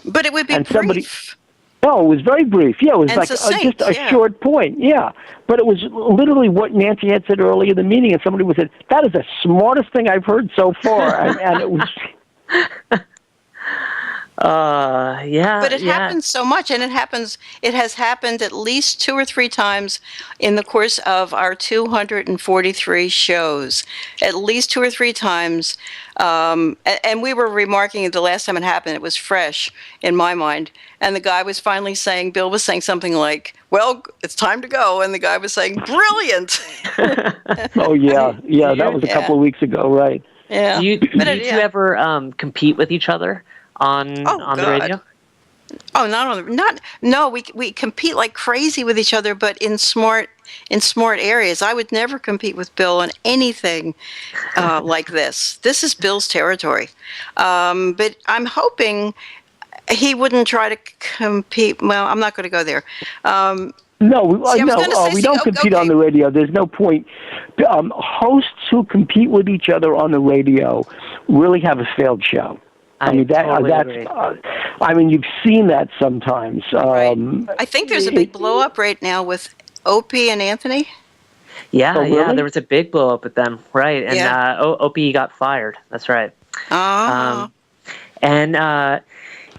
But it would be brief. Oh, it was very brief. Yeah, it was and like succinct, just a short point. Yeah. But it was literally what Nancy had said earlier in the meeting, and somebody would say, that is the smartest thing I've heard so far. and it was... But it happens so much, and it has happened at least 2 or 3 times in the course of our 243 shows. At least 2 or 3 times. And we were remarking the last time it happened, it was fresh in my mind. And the guy was finally saying, Bill was saying something like, well, it's time to go. And the guy was saying, brilliant. Oh, yeah. Yeah, that was a couple of weeks ago, right. Yeah. Did you ever compete with each other on the radio? Oh, we compete like crazy with each other, but in smart areas. I would never compete with Bill on anything like this. This is Bill's territory. But I'm hoping he wouldn't try to compete. Well, I'm not going to go there. We don't compete on the radio. There's no point. Hosts who compete with each other on the radio really have a failed show. You've seen that sometimes. Right. I think there's a big blow up right now with Opie and Anthony. Yeah, really? There was a big blow up with them, right? And Opie got fired. That's right.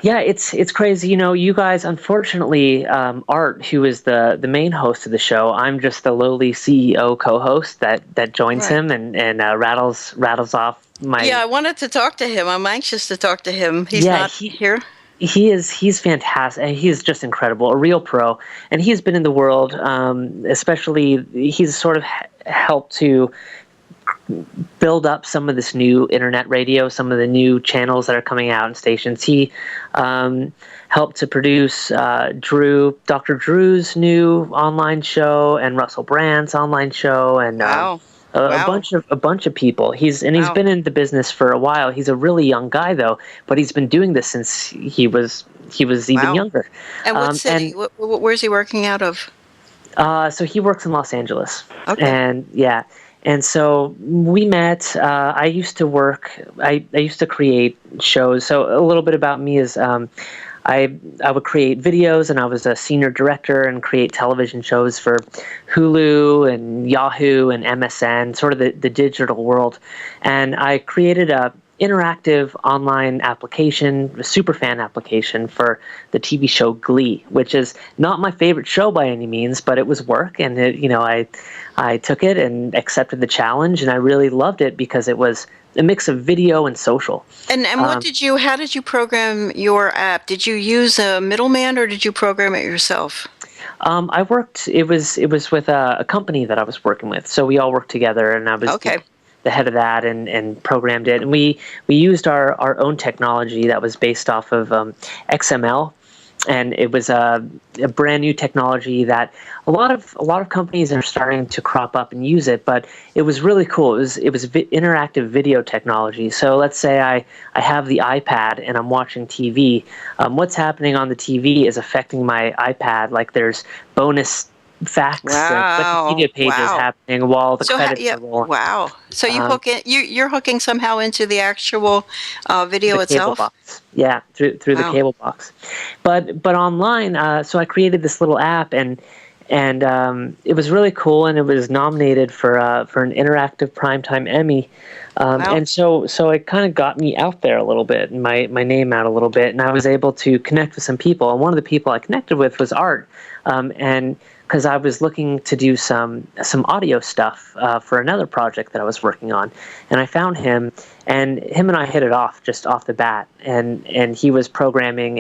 It's crazy. You guys, unfortunately, Art, who is the main host of the show, I'm just the lowly CEO co-host that joins him and rattles off Yeah, I wanted to talk to him. I'm anxious to talk to him. He's not here. He's fantastic, and he's just incredible, a real pro. And he's been in the world, especially he's sort of helped to build up some of this new internet radio, some of the new channels that are coming out and stations. He helped to produce Dr. Drew's new online show and Russell Brand's online show, and a bunch of people. He's been in the business for a while. He's a really young guy though, but he's been doing this since he was even younger. And what city? Where's he working out of? So he works in Los Angeles. Okay. And yeah. And so we met. I used to create shows. So a little bit about me is I would create videos, and I was a senior director and create television shows for Hulu and Yahoo and MSN, sort of the digital world. And I created a interactive online application, a superfan application for the TV show Glee, which is not my favorite show by any means, but it was work, and I took it and accepted the challenge, and I really loved it because it was a mix of video and social. And how did you program your app? Did you use a middleman, or did you program it yourself? It was with a company that I was working with, so we all worked together, and I was the head of that and programmed it. And we used our own technology that was based off of XML, and it was a brand new technology that a lot of companies are starting to crop up and use it. But it was really cool. It was interactive video technology. So let's say I have the iPad and I'm watching TV. What's happening on the TV is affecting my iPad. Like there's bonus facts and Wikipedia pages happening while the credits are rolling. Wow! So you hook in, you're hooking somehow into the actual video the itself. Cable box. Yeah, through the cable box. But online, so I created this little app, and it was really cool, and it was nominated for an interactive primetime Emmy. And so it kind of got me out there a little bit, and my name out a little bit, and I was able to connect with some people. And one of the people I connected with was Art, and because I was looking to do some audio stuff for another project that I was working on, and I found him, and him and I hit it off just off the bat, and he was programming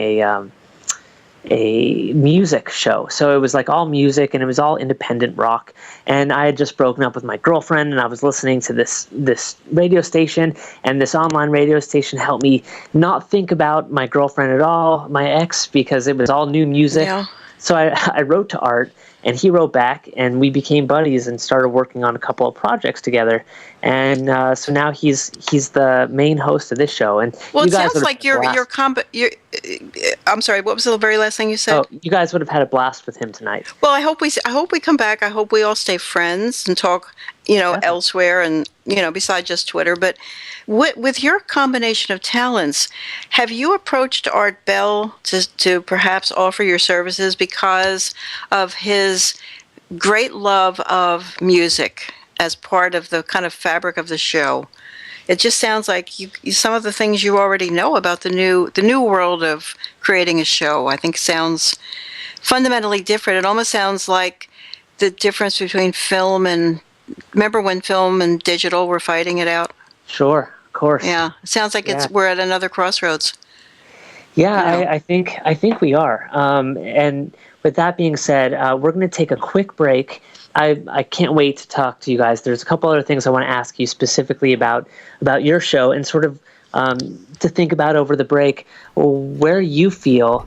a music show. So it was like all music, and it was all independent rock. And I had just broken up with my girlfriend, and I was listening to this radio station, and this online radio station helped me not think about my girlfriend at all, my ex, because it was all new music. Yeah. So I wrote to Art, and he wrote back, and we became buddies and started working on a couple of projects together. And so now he's the main host of this show. And well, it sounds like you're I'm sorry, what was the very last thing you said? Oh, you guys would have had a blast with him tonight. Well, I hope we come back. I hope we all stay friends and talk, elsewhere, and besides just Twitter. But with your combination of talents, have you approached Art Bell to perhaps offer your services because of his great love of music as part of the kind of fabric of the show? It just sounds like some of the things you already know about the new world of creating a show, I think, sounds fundamentally different. It almost sounds like the difference between film and, remember when film and digital were fighting it out? Sure, of course. Yeah, it sounds like we're at another crossroads. Yeah, I think we are. And with that being said, we're going to take a quick break. I can't wait to talk to you guys. There's a couple other things I want to ask you specifically about your show, and sort of to think about over the break where you feel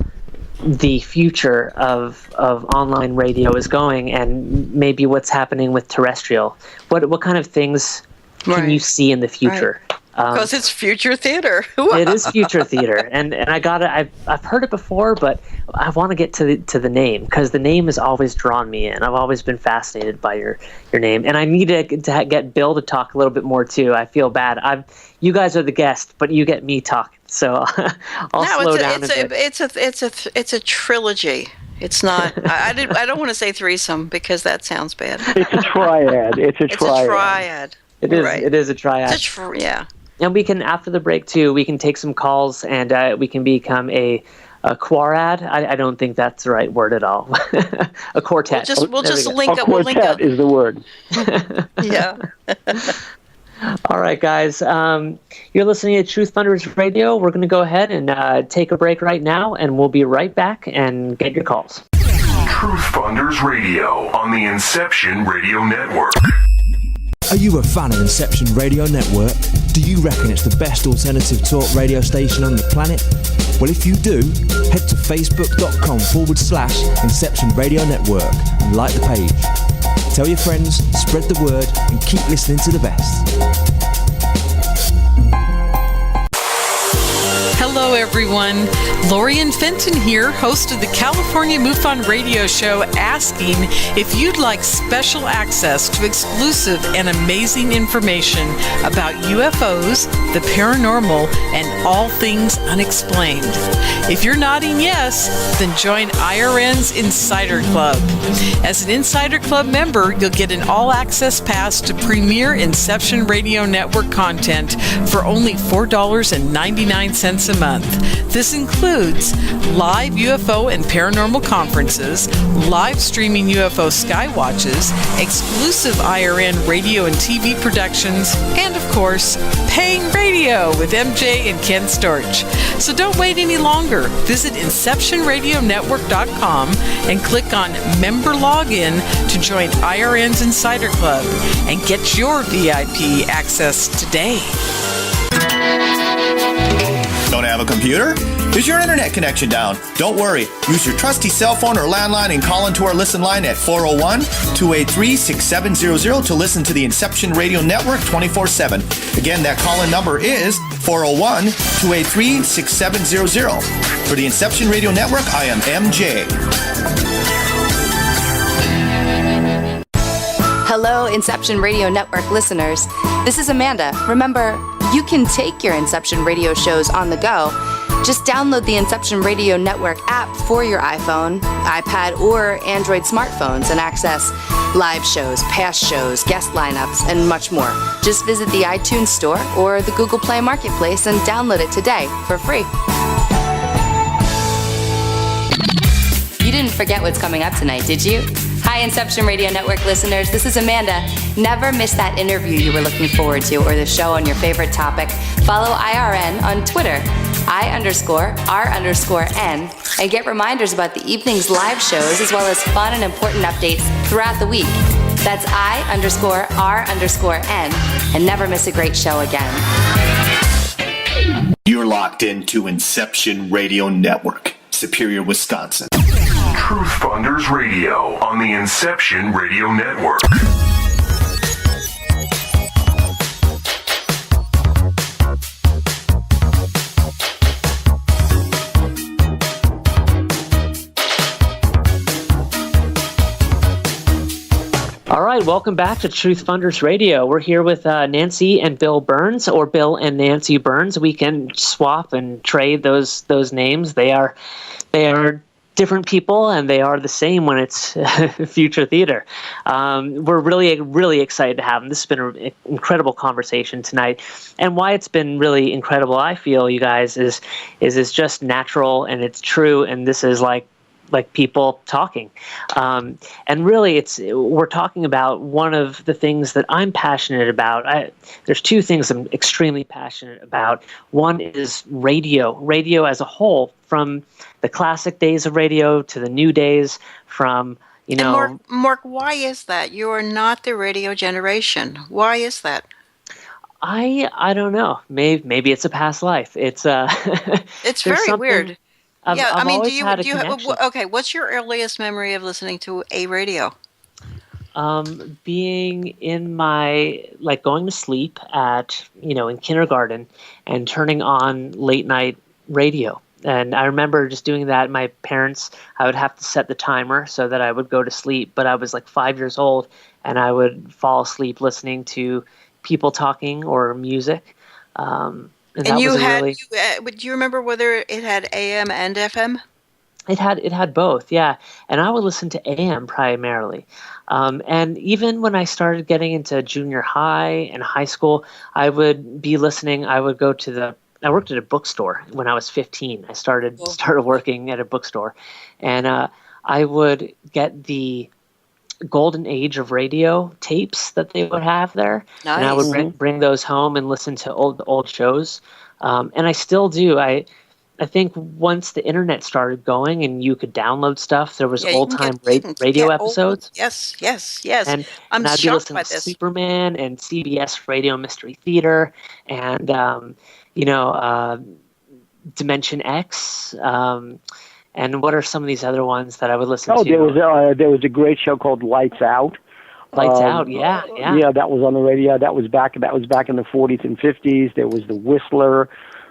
the future of online radio is going, and maybe what's happening with terrestrial. What kind of things can you see in the future? Right. Because it's future theater. It is future theater, and I've heard it before, but I want to get to the name, because the name has always drawn me in. I've always been fascinated by your name, and I need to get Bill to talk a little bit more too. I feel bad. You guys are the guest, but you get me talking, so I'll slow down a bit. It's a trilogy. It's not. I don't want to say threesome because that sounds bad. It's a triad. It's a triad. It is. Right. It is a triad. Yeah. And we can, after the break too, we can take some calls, and we can become a quarad. I don't think that's the right word at all. A quartet. We'll just link up. Quartet is the word. Yeah. All right, guys. You're listening to TruthFunders Radio. We're going to go ahead and take a break right now, and we'll be right back and get your calls. TruthFunders Radio on the Inception Radio Network. Are you a fan of Inception Radio Network? Do you reckon it's the best alternative talk radio station on the planet? Well, if you do, head to facebook.com/Inception Radio Network and like the page. Tell your friends, spread the word, and keep listening to the best. Hello, everyone. Lorian Fenton here, host of the California MUFON radio show, asking if you'd like special access to exclusive and amazing information about UFOs, the paranormal, and all things unexplained. If you're nodding yes, then join IRN's Insider Club. As an Insider Club member, you'll get an all-access pass to premier Inception Radio Network content for only $4.99 a month. This includes live UFO and paranormal conferences, live streaming UFO skywatches, exclusive IRN radio and TV productions, and of course, paying radio with MJ and Ken Storch. So don't wait any longer. Visit InceptionRadioNetwork.com and click on Member Login to join IRN's Insider Club and get your VIP access today. Don't have a computer? Is your internet connection down? Don't worry. Use your trusty cell phone or landline and call into our listen line at 401-283-6700 to listen to the Inception Radio Network 24/7. Again, that call-in number is 401-283-6700. For the Inception Radio Network, I am MJ. Hello, Inception Radio Network listeners. This is Amanda. Remember, you can take your Inception Radio shows on the go. Just download the Inception Radio Network app for your iPhone, iPad, or Android smartphones and access live shows, past shows, guest lineups, and much more. Just visit the iTunes Store or the Google Play Marketplace and download it today for free. You didn't forget what's coming up tonight, did you? Hi, Inception Radio Network listeners. This is Amanda. Never miss that interview you were looking forward to or the show on your favorite topic. Follow IRN on Twitter, I_R_N, and get reminders about the evening's live shows as well as fun and important updates throughout the week. That's I_R_N, and never miss a great show again. You're locked into Inception Radio Network, Superior, Wisconsin. TruthFunders Radio on the Inception Radio Network. All right, welcome back to TruthFunders Radio. We're here with Nancy and Bill Birnes, or Bill and Nancy Birnes. We can swap and trade those names. They are different people, and they are the same when it's future theater. We're really excited to have them. This has been an incredible conversation tonight, and why it's been really incredible, I feel, you guys, is it's just natural and it's true, and this is like people talking. And really, we're talking about one of the things that I'm passionate about. There's two things I'm extremely passionate about. One is radio as a whole, from the classic days of radio to the new days, from, And Mark, why is that? You are not the radio generation. Why is that? I don't know. Maybe it's a past life. It's it's very weird. I've always had a connection. Okay, what's your earliest memory of listening to a radio? Being in going to sleep in kindergarten and turning on late night radio. And I remember just doing that. My parents, I would have to set the timer so that I would go to sleep, but I was like 5 years old, and I would fall asleep listening to people talking or music. Do you remember whether it had AM and FM? It had both, yeah. And I would listen to AM primarily. And even when I started getting into junior high and high school, I would be listening. I worked at a bookstore when I was 15. I started working at a bookstore, and I would get the golden age of radio tapes that they would have there. Nice. And I would bring those home and listen to old shows. And I still do. I think once the internet started going and you could download stuff, there was old-time radio episodes. Yes. And I'm I'd be shocked listening by to this. Superman and CBS Radio Mystery Theater and, Dimension X. And what are some of these other ones that I would listen to? There was a great show called Lights Out. Lights Out, yeah. Yeah, that was on the radio. That was back in the 40s and 50s. There was The Whistler.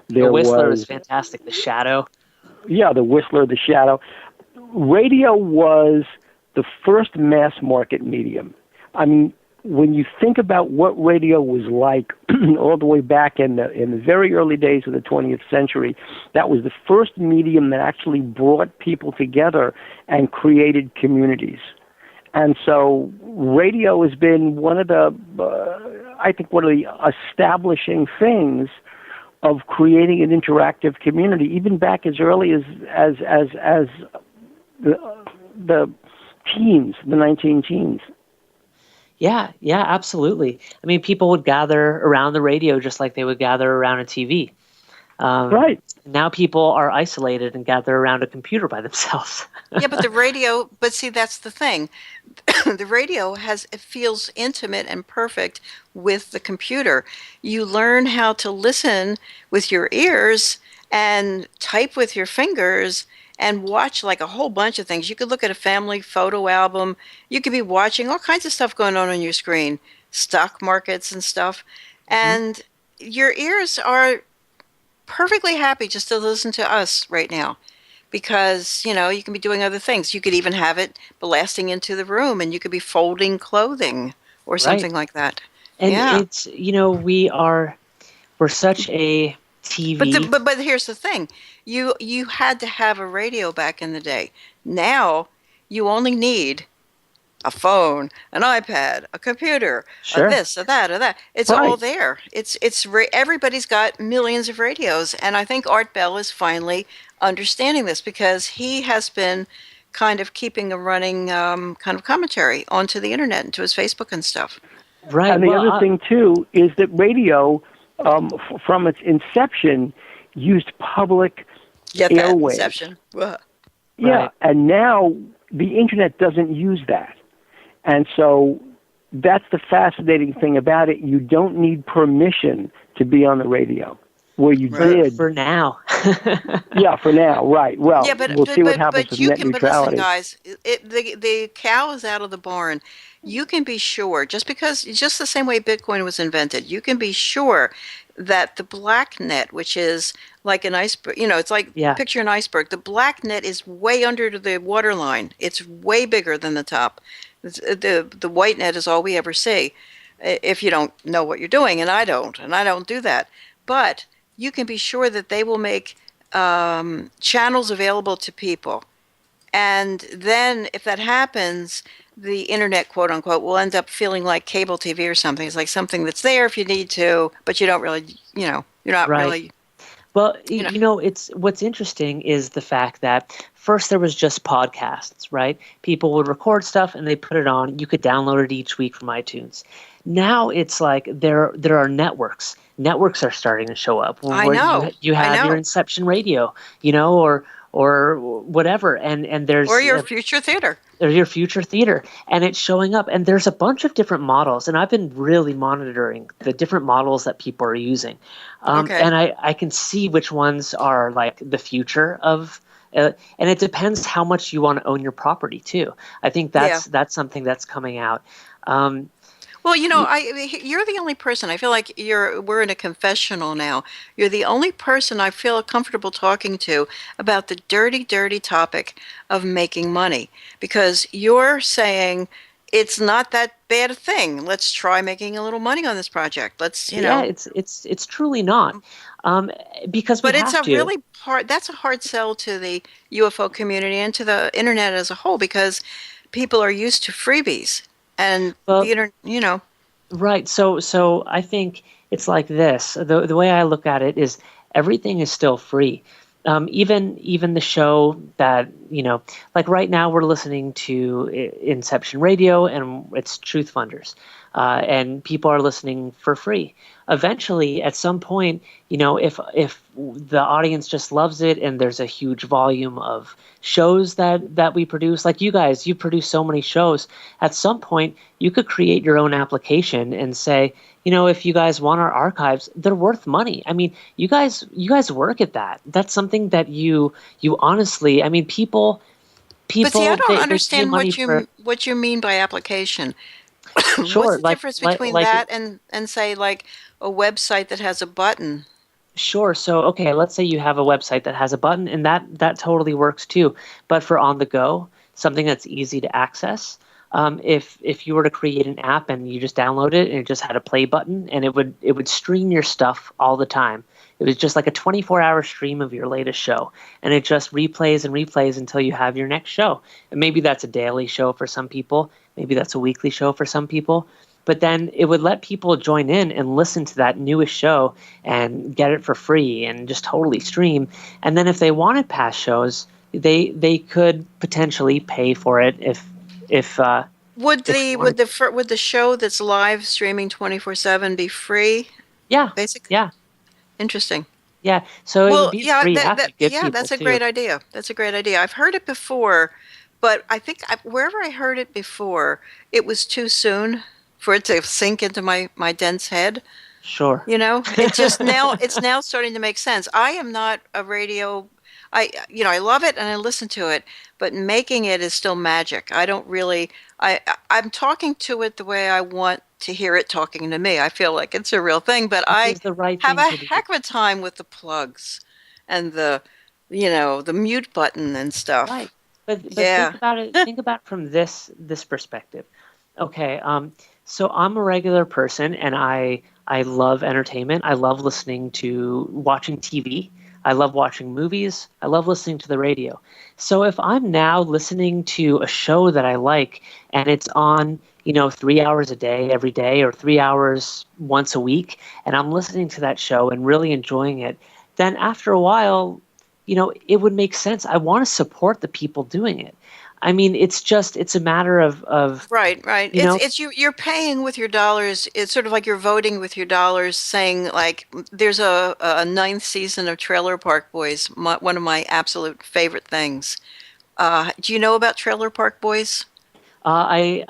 The Whistler was fantastic. The Shadow. Yeah, The Whistler, The Shadow. Radio was the first mass market medium. I mean, when you think about what radio was like all the way back in the very early days of the 20th century, that was the first medium that actually brought people together and created communities. And so radio has been one of the establishing things of creating an interactive community, even back as early as the teens, the 19-teens. Yeah, absolutely. I mean, people would gather around the radio just like they would gather around a TV. Right. Now people are isolated and gather around a computer by themselves. Yeah, but see, that's the thing. The radio it feels intimate and perfect with the computer. You learn how to listen with your ears and type with your fingers and watch like a whole bunch of things. You could look at a family photo album. You could be watching all kinds of stuff going on your screen, stock markets and stuff. And your ears are perfectly happy just to listen to us right now because, you can be doing other things. You could even have it blasting into the room and you could be folding clothing or something like that. And it's, we're such a TV. But here's the thing. You had to have a radio back in the day. Now you only need a phone, an iPad, a computer, a this, a that. It's all there. Everybody's got millions of radios, and I think Art Bell is finally understanding this because he has been kind of keeping a running kind of commentary onto the internet and to his Facebook and stuff. Right. And the other thing too is that radio, from its inception, used public airwaves. Inception. Yeah, and now the internet doesn't use that. And so that's the fascinating thing about it. You don't need permission to be on the radio. Where you did. For now. Yeah, for now, right. Well, we'll see what happens with net neutrality. But listen, guys, the cow is out of the barn. You can be sure, just the same way Bitcoin was invented, you can be sure that the black net, which is like an iceberg, it's like picture an iceberg. The black net is way under the waterline. It's way bigger than the top. The white net is all we ever see if you don't know what you're doing, and I don't do that. But you can be sure that they will make channels available to people. And then if that happens, the internet, quote unquote, will end up feeling like cable TV or something. It's like something that's there if you need to, but you don't really, you're not really. Well, it's what's interesting is the fact that first there was just podcasts, right? People would record stuff and they put it on. You could download it each week from iTunes. Now it's like there are networks. Networks are starting to show up. I know. You have your Inception Radio, or whatever, and there's your future theater. There's your future theater, and it's showing up. And there's a bunch of different models, and I've been really monitoring the different models that people are using, and I can see which ones are like the future of. And it depends how much you want to own your property too. I think that's something that's coming out. Well, you're the only person. I feel like we're in a confessional now. You're the only person I feel comfortable talking to about the dirty, dirty topic of making money. Because you're saying it's not that bad a thing. Let's try making a little money on this project. Yeah, it's truly not. Because that's a hard sell to the UFO community and to the internet as a whole because people are used to freebies. And the internet, Right. So I think it's like this. The way I look at it is everything is still free. Even the show that, like right now we're listening to Inception Radio, and it's TruthFunders, and people are listening for free. Eventually, at some point, if the audience just loves it and there's a huge volume of shows that we produce, like you guys, you produce so many shows, at some point you could create your own application and say, if you guys want our archives, they're worth money. I mean, you guys work at that. That's something that you honestly, I mean, people. But see, I don't they understand pay money what you mean by application. Sure, What's the difference between that and say like a website that has a button? Sure. So, okay, let's say you have a website that has a button, and that totally works too. But for on the go, something that's easy to access, if you were to create an app and you just download it and it just had a play button and it would stream your stuff all the time. It was just like a 24-hour stream of your latest show, and it just replays and replays until you have your next show. And maybe that's a daily show for some people. Maybe that's a weekly show for some people. But then it would let people join in and listen to that newest show and get it for free and just totally stream. And then if they wanted past shows, they could potentially pay for it if would the show that's live streaming 24/7 be free? Yeah, basically. Yeah, interesting. Yeah, so it would be free that's a great idea. That's a great idea. I've heard it before, but I think wherever I heard it before, it was too soon for it to sink into my dense head. Sure. It's just it's now starting to make sense. I am not a radio. I love it and I listen to it, but making it is still magic. I don't really. I'm talking to it the way I want to hear it talking to me. I feel like it's a real thing, but I have a heck of a time with the plugs and the mute button and stuff. Right. But think about it. Think about it from this perspective. Okay. So I'm a regular person, and I love entertainment. I love watching TV. I love watching movies. I love listening to the radio. So if I'm now listening to a show that I like, and it's on, 3 hours a day every day, or 3 hours once a week, and I'm listening to that show and really enjoying it, then after a while, it would make sense. I want to support the people doing it. I mean, it's a matter of right. It's you're paying with your dollars. It's sort of like you're voting with your dollars, saying like, there's a 9th season of Trailer Park Boys, one of my absolute favorite things. Do you know about Trailer Park Boys? I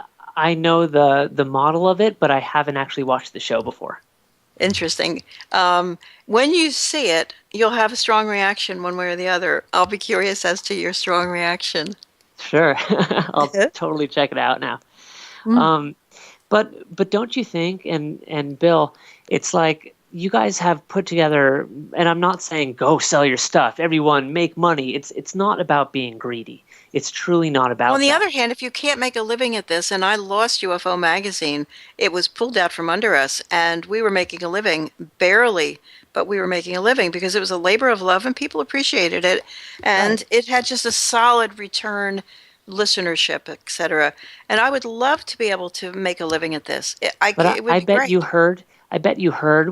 know the model of it, but I haven't actually watched the show before. Interesting. When you see it, you'll have a strong reaction one way or the other. I'll be curious as to your strong reaction. Sure. I'll totally check it out now. But don't you think, and Bill, it's like you guys have put together, and I'm not saying go sell your stuff, everyone make money. It's not about being greedy. It's truly not about On the that. other hand, if you can't make a living at this, and I lost UFO Magazine, it was pulled out from under us, and we were making a living, barely, but we were making a living because it was a labor of love and people appreciated it. And It had just a solid return listenership, etc. And I would love to be able to make a living at this. I bet you heard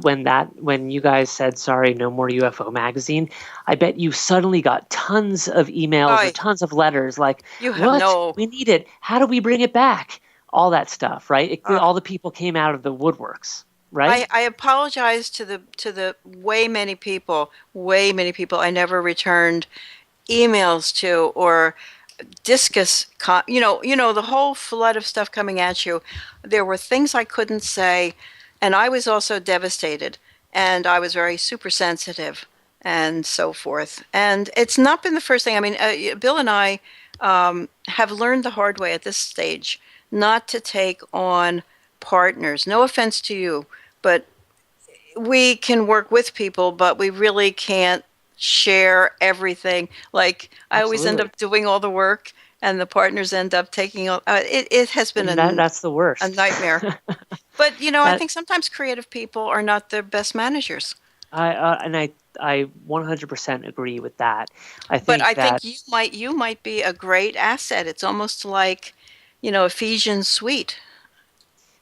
when you guys said, sorry, no more UFO Magazine, I bet you suddenly got tons of emails or tons of letters like, we need it. How do we bring it back? All that stuff, right? All the people came out of the woodworks. Right? I apologize to the way many people I never returned emails to, or discus, the whole flood of stuff coming at you. There were things I couldn't say, and I was also devastated, and I was very super sensitive and so forth. And it's not been the first thing. I mean, Bill and I have learned the hard way at this stage not to take on partners. No offense to you, but we can work with people, but we really can't share everything. Like, I always end up doing all the work, and the partners end up taking all. It has been that's the worst. A nightmare. But I think sometimes creative people are not the best managers. I 100% agree with that. I think you might be a great asset. It's almost like, Ephesians suite.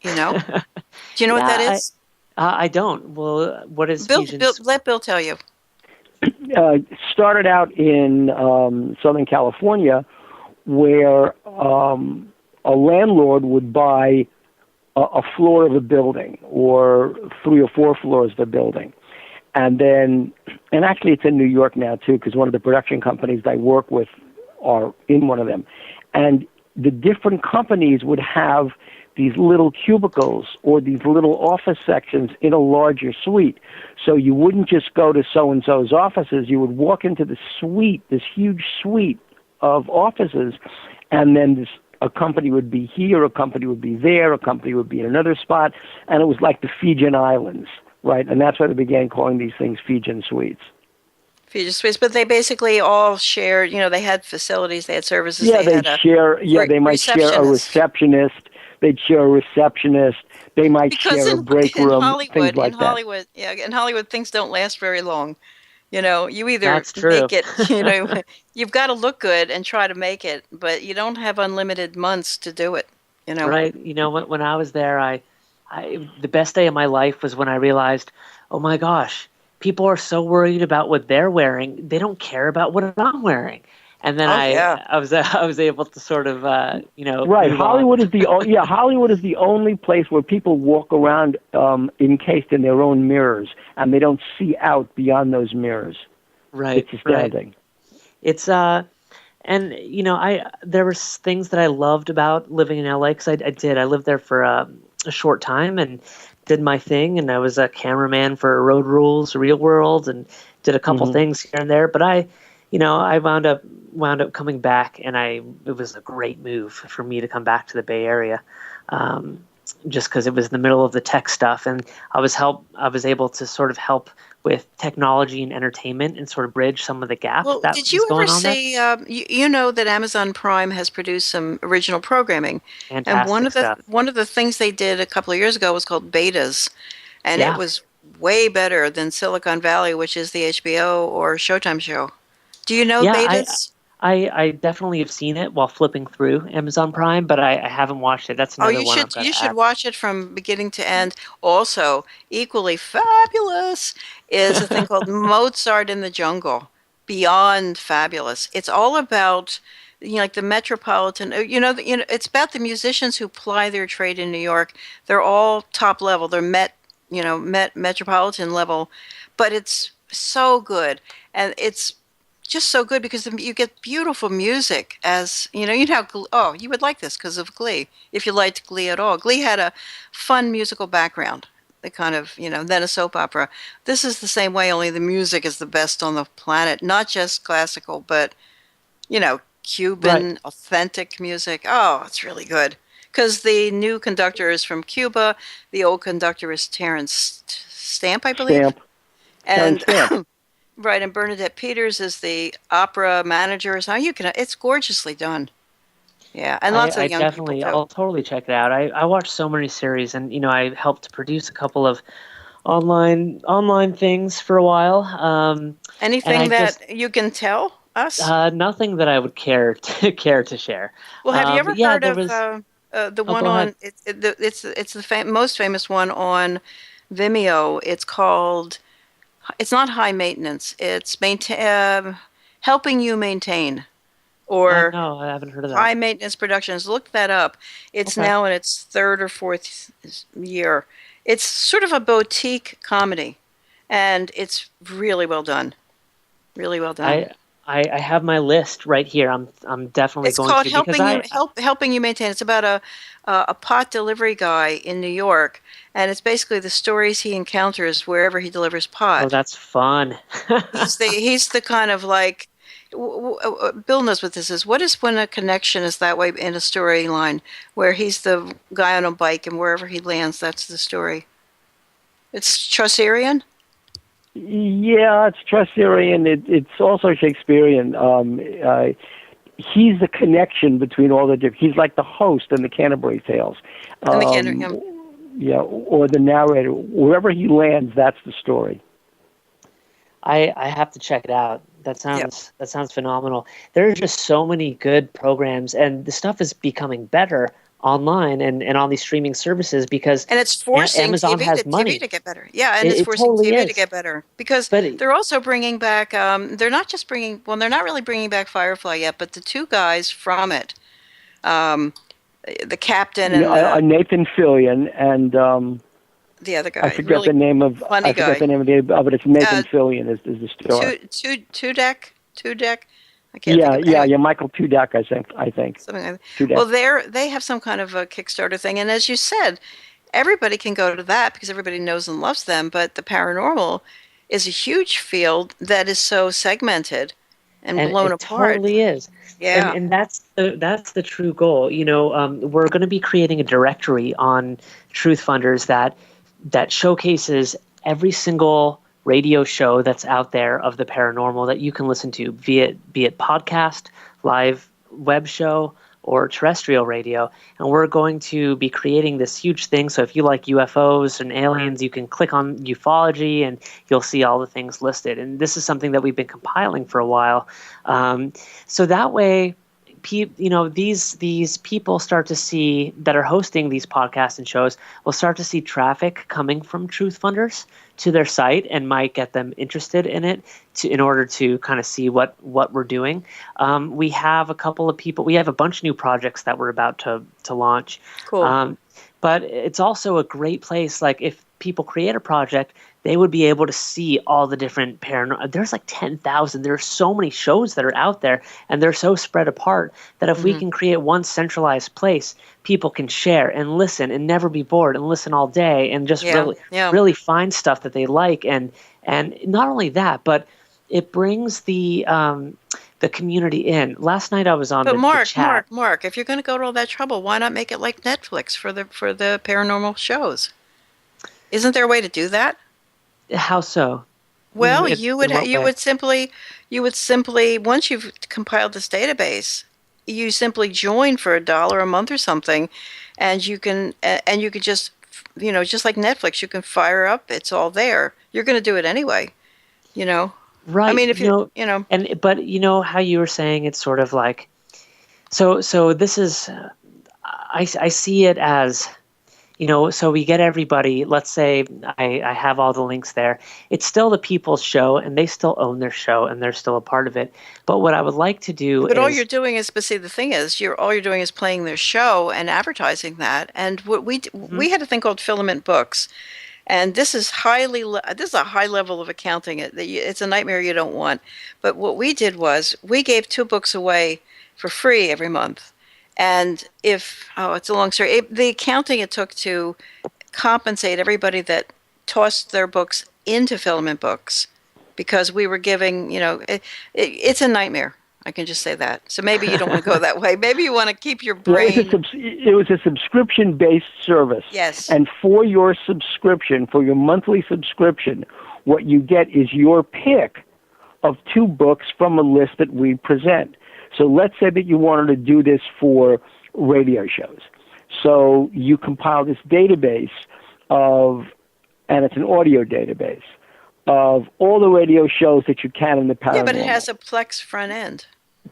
Do you know what that is? I don't. Well, what is Ephesians? Let Bill tell you. started out in Southern California, where a landlord would buy a floor of a building or 3 or 4 floors of a building. And actually it's in New York now too, because one of the production companies I work with are in one of them. And the different companies would have these little cubicles or these little office sections in a larger suite. So you wouldn't just go to so-and-so's offices, you would walk into the suite, this huge suite of offices, and then a company would be here, a company would be there, a company would be in another spot, and it was like the Fijian Islands, right? And that's why they began calling these things Fijian suites. Fijian suites, but they basically all shared, they had facilities, they had services. Yeah, they might share a receptionist. They'd share a receptionist. They might share a break room, things like that. In Hollywood, things don't last very long. You either That's true. make it, you've got to look good and try to make it, but you don't have unlimited months to do it, Right. When I was there, the best day of my life was when I realized, oh my gosh, people are so worried about what they're wearing. They don't care about what I'm wearing. And then I was able to sort of, Right. Hollywood is the only place where people walk around encased in their own mirrors, and they don't see out beyond those mirrors. Right. It's astounding. Right. It's there were things that I loved about living in LA because I lived there for a short time and did my thing, and I was a cameraman for Road Rules, Real World, and did a couple things here and there. But I wound up coming back, and it was a great move for me to come back to the Bay Area, just because it was in the middle of the tech stuff, and I was able to sort of help with technology and entertainment and sort of bridge some of the gap. Well, that did you was going ever on see? You know that Amazon Prime has produced some original programming, Fantastic and one of the things they did a couple of years ago was called betas, and it was way better than Silicon Valley, which is the HBO or Showtime show. Do you know betas? I definitely have seen it while flipping through Amazon Prime, but I haven't watched it. That's another one. You should watch it from beginning to end. Also, equally fabulous is a thing called Mozart in the Jungle. Beyond fabulous. It's all about like the Metropolitan. It's about the musicians who ply their trade in New York. They're all top level. They're Metropolitan level, but it's so good, and it's just so good because you get beautiful music as, you would like this because of Glee, if you liked Glee at all. Glee had a fun musical background, the kind of, then a soap opera. This is the same way, only the music is the best on the planet, not just classical, but, Cuban, authentic music. Oh, it's really good. Because the new conductor is from Cuba. The old conductor is Terrence Stamp, I believe. And right, and Bernadette Peters is the opera manager. So it's gorgeously done. Yeah, and lots of young people too. I'll totally check it out. I watch so many series, and I helped to produce a couple of online things for a while. Anything that you can tell us? Nothing that I would care to share. Well, have you ever heard of the one on? It's the most famous one on Vimeo. It's called. It's not High Maintenance. It's Helping You Maintain, or no, I haven't heard of that. High Maintenance Productions. Look that up. It's now in its 3rd or 4th year. It's sort of a boutique comedy, and it's really well done. Really well done. I have my list right here. I'm definitely going to. It's called Helping You Maintain. It's about a pot delivery guy in New York, and it's basically the stories he encounters wherever he delivers pot. Oh, that's fun. he's the kind of like, Bill knows what this is. What is when a connection is that way in a storyline, where he's the guy on a bike and wherever he lands, that's the story? It's Chaucerian? Yeah, it's Chaucerian. It's also Shakespearean. He's the connection between all the different. He's like the host in the Canterbury Tales. Yeah, or the narrator. Wherever he lands, that's the story. I have to check it out. That sounds phenomenal. There are just so many good programs, and the stuff is becoming better online and on these streaming services because and it's forcing Amazon has money. TV to get better. Yeah, and it's It forcing totally TV is. to get better because they're also bringing back. They're not just bringing. Well, they're not really bringing back Firefly yet, but the two guys from it, the captain and Nathan Fillion and the other guy. I forget the name of. I forget the name of it. It's Nathan Fillion is the star. Tudek. I can't think of it. Yeah, Michael Tudek, I think. Something like that. Tudek. Well, they have some kind of a Kickstarter thing, and as you said, everybody can go to that because everybody knows and loves them. But the paranormal is a huge field that is so segmented and blown apart. It totally is. Yeah, and that's the true goal. We're going to be creating a directory on TruthFunders that showcases every single radio show that's out there of the paranormal that you can listen to, be it podcast, live web show, or terrestrial radio. And we're going to be creating this huge thing. So if you like UFOs and aliens, you can click on ufology and you'll see all the things listed. And this is something that we've been compiling for a while. So that way, these people start to see that are hosting these podcasts and shows will start to see traffic coming from TruthFunders to their site and might get them interested in it in order to kind of see what we're doing. We have a couple of people. We have a bunch of new projects that we're about to launch. Cool. But it's also a great place. Like if people create a project, they would be able to see all the different paranormal. There's like 10,000. There are so many shows that are out there, and they're so spread apart that if we can create one centralized place, people can share and listen and never be bored and listen all day and just really find stuff that they like. And not only that, but it brings the community in. Last night I was on the chat. Mark, if you're going to go to all that trouble, why not make it like Netflix for the paranormal shows? Isn't there a way to do that? How so? Well, you would simply once you've compiled this database, you simply join for $1 a month or something, and you can just just like Netflix, you can fire up. It's all there. You're going to do it anyway, Right. I mean, if but how you were saying it's sort of like, so this is, I see it as. So we get everybody, let's say I have all the links there. It's still the people's show, and they still own their show, and they're still a part of it. But what I would like to do But all you're doing is, but see, the thing is, all you're doing is playing their show and advertising that. And what we had a thing called Filament Books. And this is a high level of accounting. It's a nightmare you don't want. But what we did was we gave 2 books away for free every month. And it's a long story. The accounting it took to compensate everybody that tossed their books into Filament Books, because we were giving, it's a nightmare. I can just say that. So maybe you don't want to go that way. Maybe you want to keep your brain. It was a subscription-based service. Yes. And for your subscription, for your monthly subscription, what you get is your pick of 2 books from a list that we present. So let's say that you wanted to do this for radio shows. So you compile this database and it's an audio database, of all the radio shows that you can in the paranormal. Yeah, but it has a Plex front end.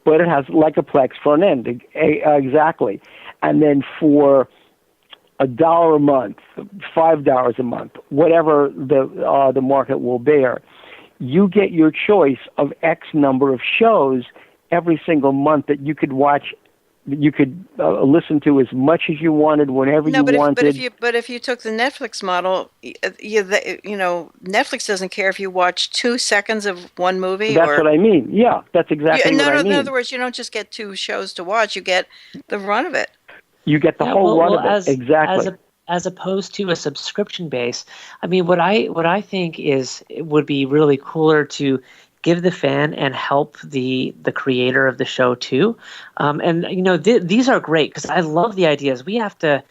But it has like a Plex front end, exactly. And then for $1 a month, $5 a month, whatever the market will bear, you get your choice of X number of shows every single month that you could watch, that you could listen to as much as you wanted, whenever you wanted. But if you took the Netflix model, Netflix doesn't care if you watch 2 seconds of one movie. That's what I mean. Yeah, that's exactly what I mean. In other words, you don't just get 2 shows to watch; you get the run of it. You get the whole run of it. Exactly. As opposed to a subscription base. I mean, what I think is it would be really cooler to give the fan and help the creator of the show too. These are great because I love the ideas. We have to,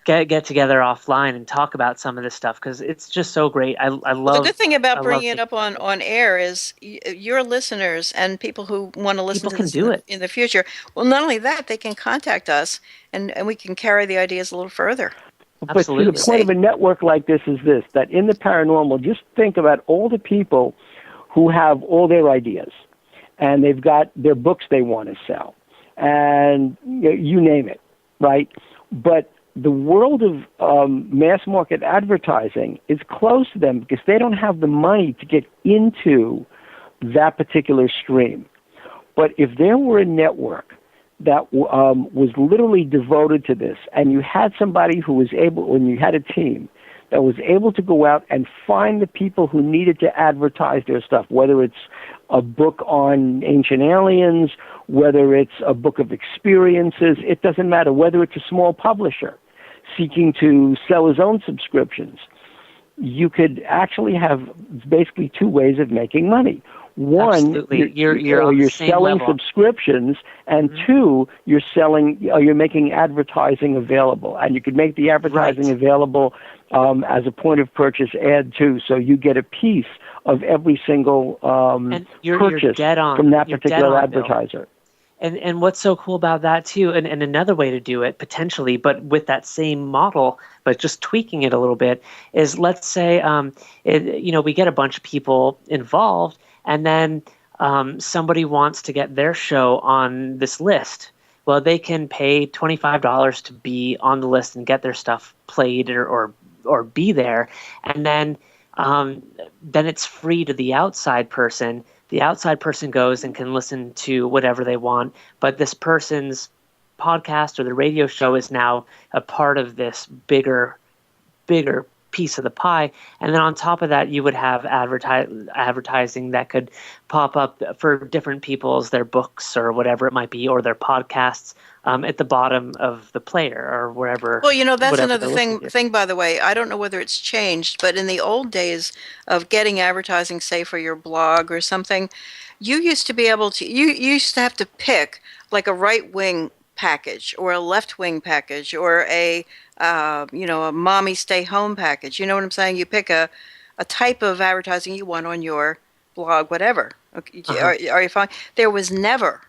get together offline and talk about some of this stuff because it's just so great. I love. The good thing about bringing it up on air is your listeners and people who want to listen to this in the future. Well, not only that, they can contact us and we can carry the ideas a little further. But to the point of a network like this is this, that in the paranormal, just think about all the people who have all their ideas, and they've got their books they want to sell, and you name it. right? But the world of mass market advertising is closed to them because they don't have the money to get into that particular stream. But if there were a network that was literally devoted to this, and you had somebody who was able, when you had a team that was able to go out and find the people who needed to advertise their stuff, whether it's a book on ancient aliens, whether it's a book of experiences, it doesn't matter, whether it's a small publisher seeking to sell his own subscriptions, you could actually have basically two ways of making money. One, you're selling subscriptions, and two, you're making advertising available, and you could make the advertising available as a point of purchase ad too, so you get a piece of every single purchase from that particular advertiser. And what's so cool about that too, and another way to do it potentially, but with that same model, but just tweaking it a little bit, is let's say we get a bunch of people involved, and then somebody wants to get their show on this list. Well, they can pay $25 to be on the list and get their stuff played or be there, and then it's free to the outside person. The outside person goes and can listen to whatever they want, but this person's podcast or the radio show is now a part of this bigger piece of the pie. And then on top of that, you would have advertising that could pop up for different people's, their books or whatever it might be, or their podcasts at the bottom of the player or wherever. Well, that's another thing, by the way. I don't know whether it's changed, but in the old days of getting advertising, say for your blog or something, you used to be able to, you used to have to pick like a right-wing package or a left-wing package or a mommy stay home package. You know what I'm saying? You pick a type of advertising you want on your blog, whatever. Okay, are you fine? There was never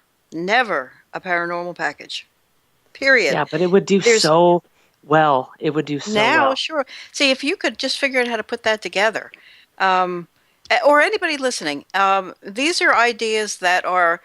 a paranormal package. Period. Yeah, but it would do so well. It would do so well. Now, sure. See, if you could just figure out how to put that together, or anybody listening, these are ideas that are.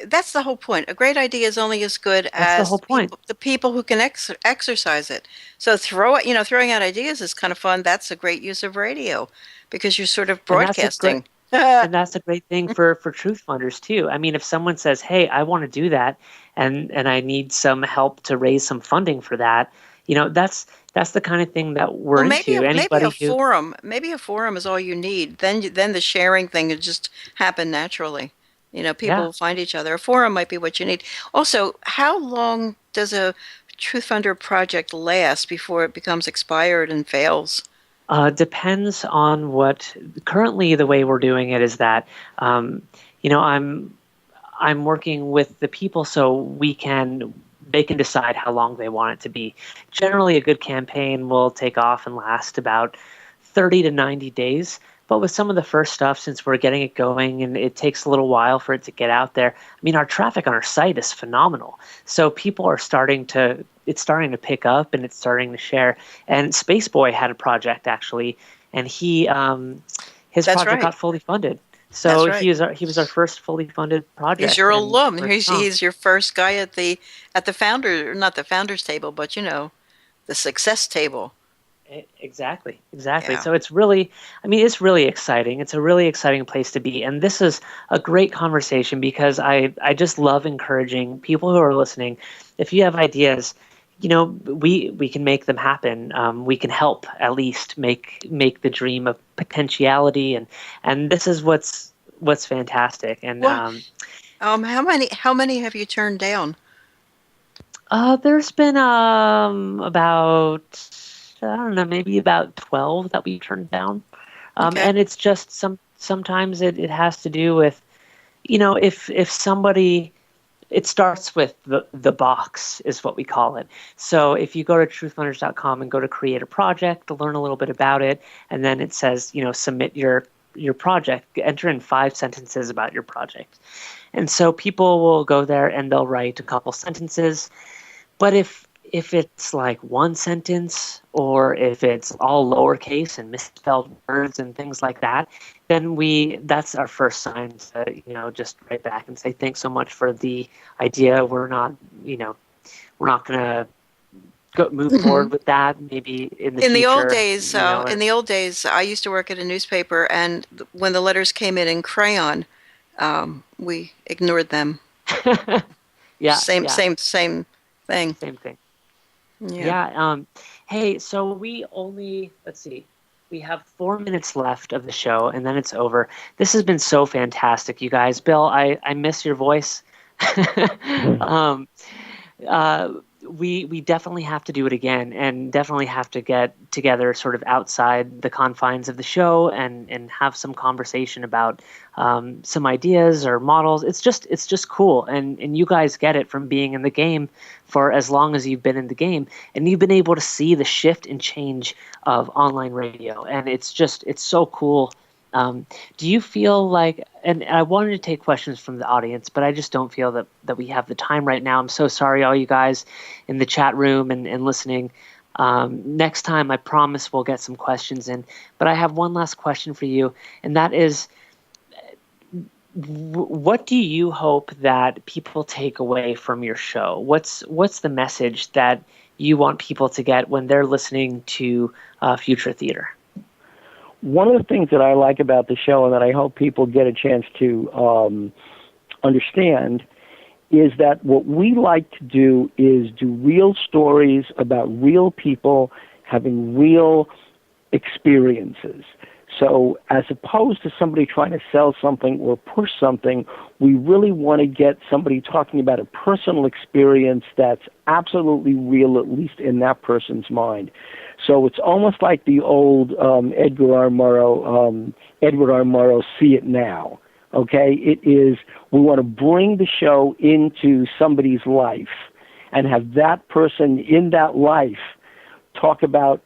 That's the whole point. A great idea is only as good as the people who can exercise it. So throwing out ideas is kind of fun. That's a great use of radio because you're sort of broadcasting. And that's a great thing for TruthFunders too. I mean, if someone says, "Hey, I want to do that, and I need some help to raise some funding for that," that's the kind of thing that we're into. Maybe a forum is all you need. Then the sharing thing would just happen naturally. People will find each other. A forum might be what you need. Also, how long does a TruthFunder project last before it becomes expired and fails? Depends on what. Currently, the way we're doing it is that, I'm working with the people so they can decide how long they want it to be. Generally, a good campaign will take off and last about 30 to 90 days. But with some of the first stuff, since we're getting it going and it takes a little while for it to get out there, I mean, our traffic on our site is phenomenal. So people are starting to pick up and it's starting to share. And Spaceboy had a project actually, and his project got fully funded. So he was our first fully funded project. He's your alum. He's your first guy at the founder, not the founders table, but the success table. Exactly. Yeah. So it's really exciting. It's a really exciting place to be. And this is a great conversation because I just love encouraging people who are listening. If you have ideas, we can make them happen. We can help at least make the dream a potentiality. And this is what's fantastic. And how many have you turned down? There's been about, I don't know, maybe about 12 that we turned down. And it's just sometimes it has to do with, if somebody, it starts with the box is what we call it. So if you go to truthfunders.com and go to create a project to learn a little bit about it, and then it says, submit your project, enter in 5 sentences about your project. And so people will go there and they'll write a couple sentences. But if it's like one sentence, or if it's all lowercase and misspelled words and things like that, then that's our first sign to, just write back and say, thanks so much for the idea. We're not going to move forward with that maybe in the future? In the old days, in the old days, I used to work at a newspaper, and when the letters came in crayon, we ignored them. Same thing. Same thing. Yeah. Hey, so let's see. We have 4 minutes left of the show, and then it's over. This has been so fantastic, you guys. Bill, I miss your voice. We definitely have to do it again, and definitely have to get together sort of outside the confines of the show and have some conversation about some ideas or models. It's just cool, and you guys get it from being in the game for as long as you've been in the game, and you've been able to see the shift and change of online radio, and it's so cool. Do you feel like, and I wanted to take questions from the audience, but I just don't feel that we have the time right now. I'm so sorry, all you guys in the chat room and listening. Next time, I promise we'll get some questions in. But I have one last question for you, and that is, what do you hope that people take away from your show? What's the message that you want people to get when they're listening to Future Theater? One of the things that I like about the show, and that I hope people get a chance to understand, is that what we like to do is do real stories about real people having real experiences. So as opposed to somebody trying to sell something or push something, we really want to get somebody talking about a personal experience that's absolutely real, at least in that person's mind. So it's almost like the old Edward R. Murrow See It Now. Okay? It is, we want to bring the show into somebody's life and have that person in that life talk about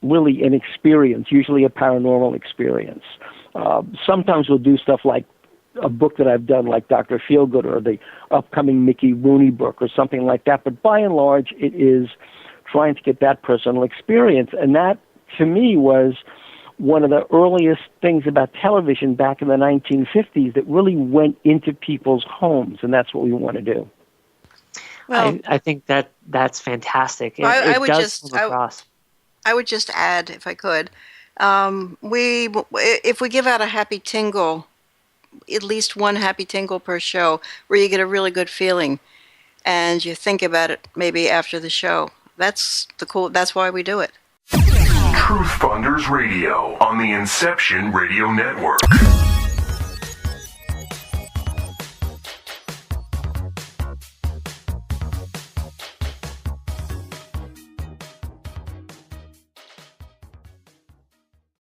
really an experience, usually a paranormal experience. Sometimes we'll do stuff like a book that I've done, like Dr. Feelgood, or the upcoming Mickey Rooney book, or something like that. But by and large, it is trying to get that personal experience. And that, to me, was one of the earliest things about television back in the 1950s that really went into people's homes, and that's what we want to do. Well, I think that's fantastic. I would just add, if I could, if we give out a happy tingle, at least one happy tingle per show, where you get a really good feeling, and you think about it maybe after the show. That's why we do it. TruthFunders Radio on the Inception Radio Network.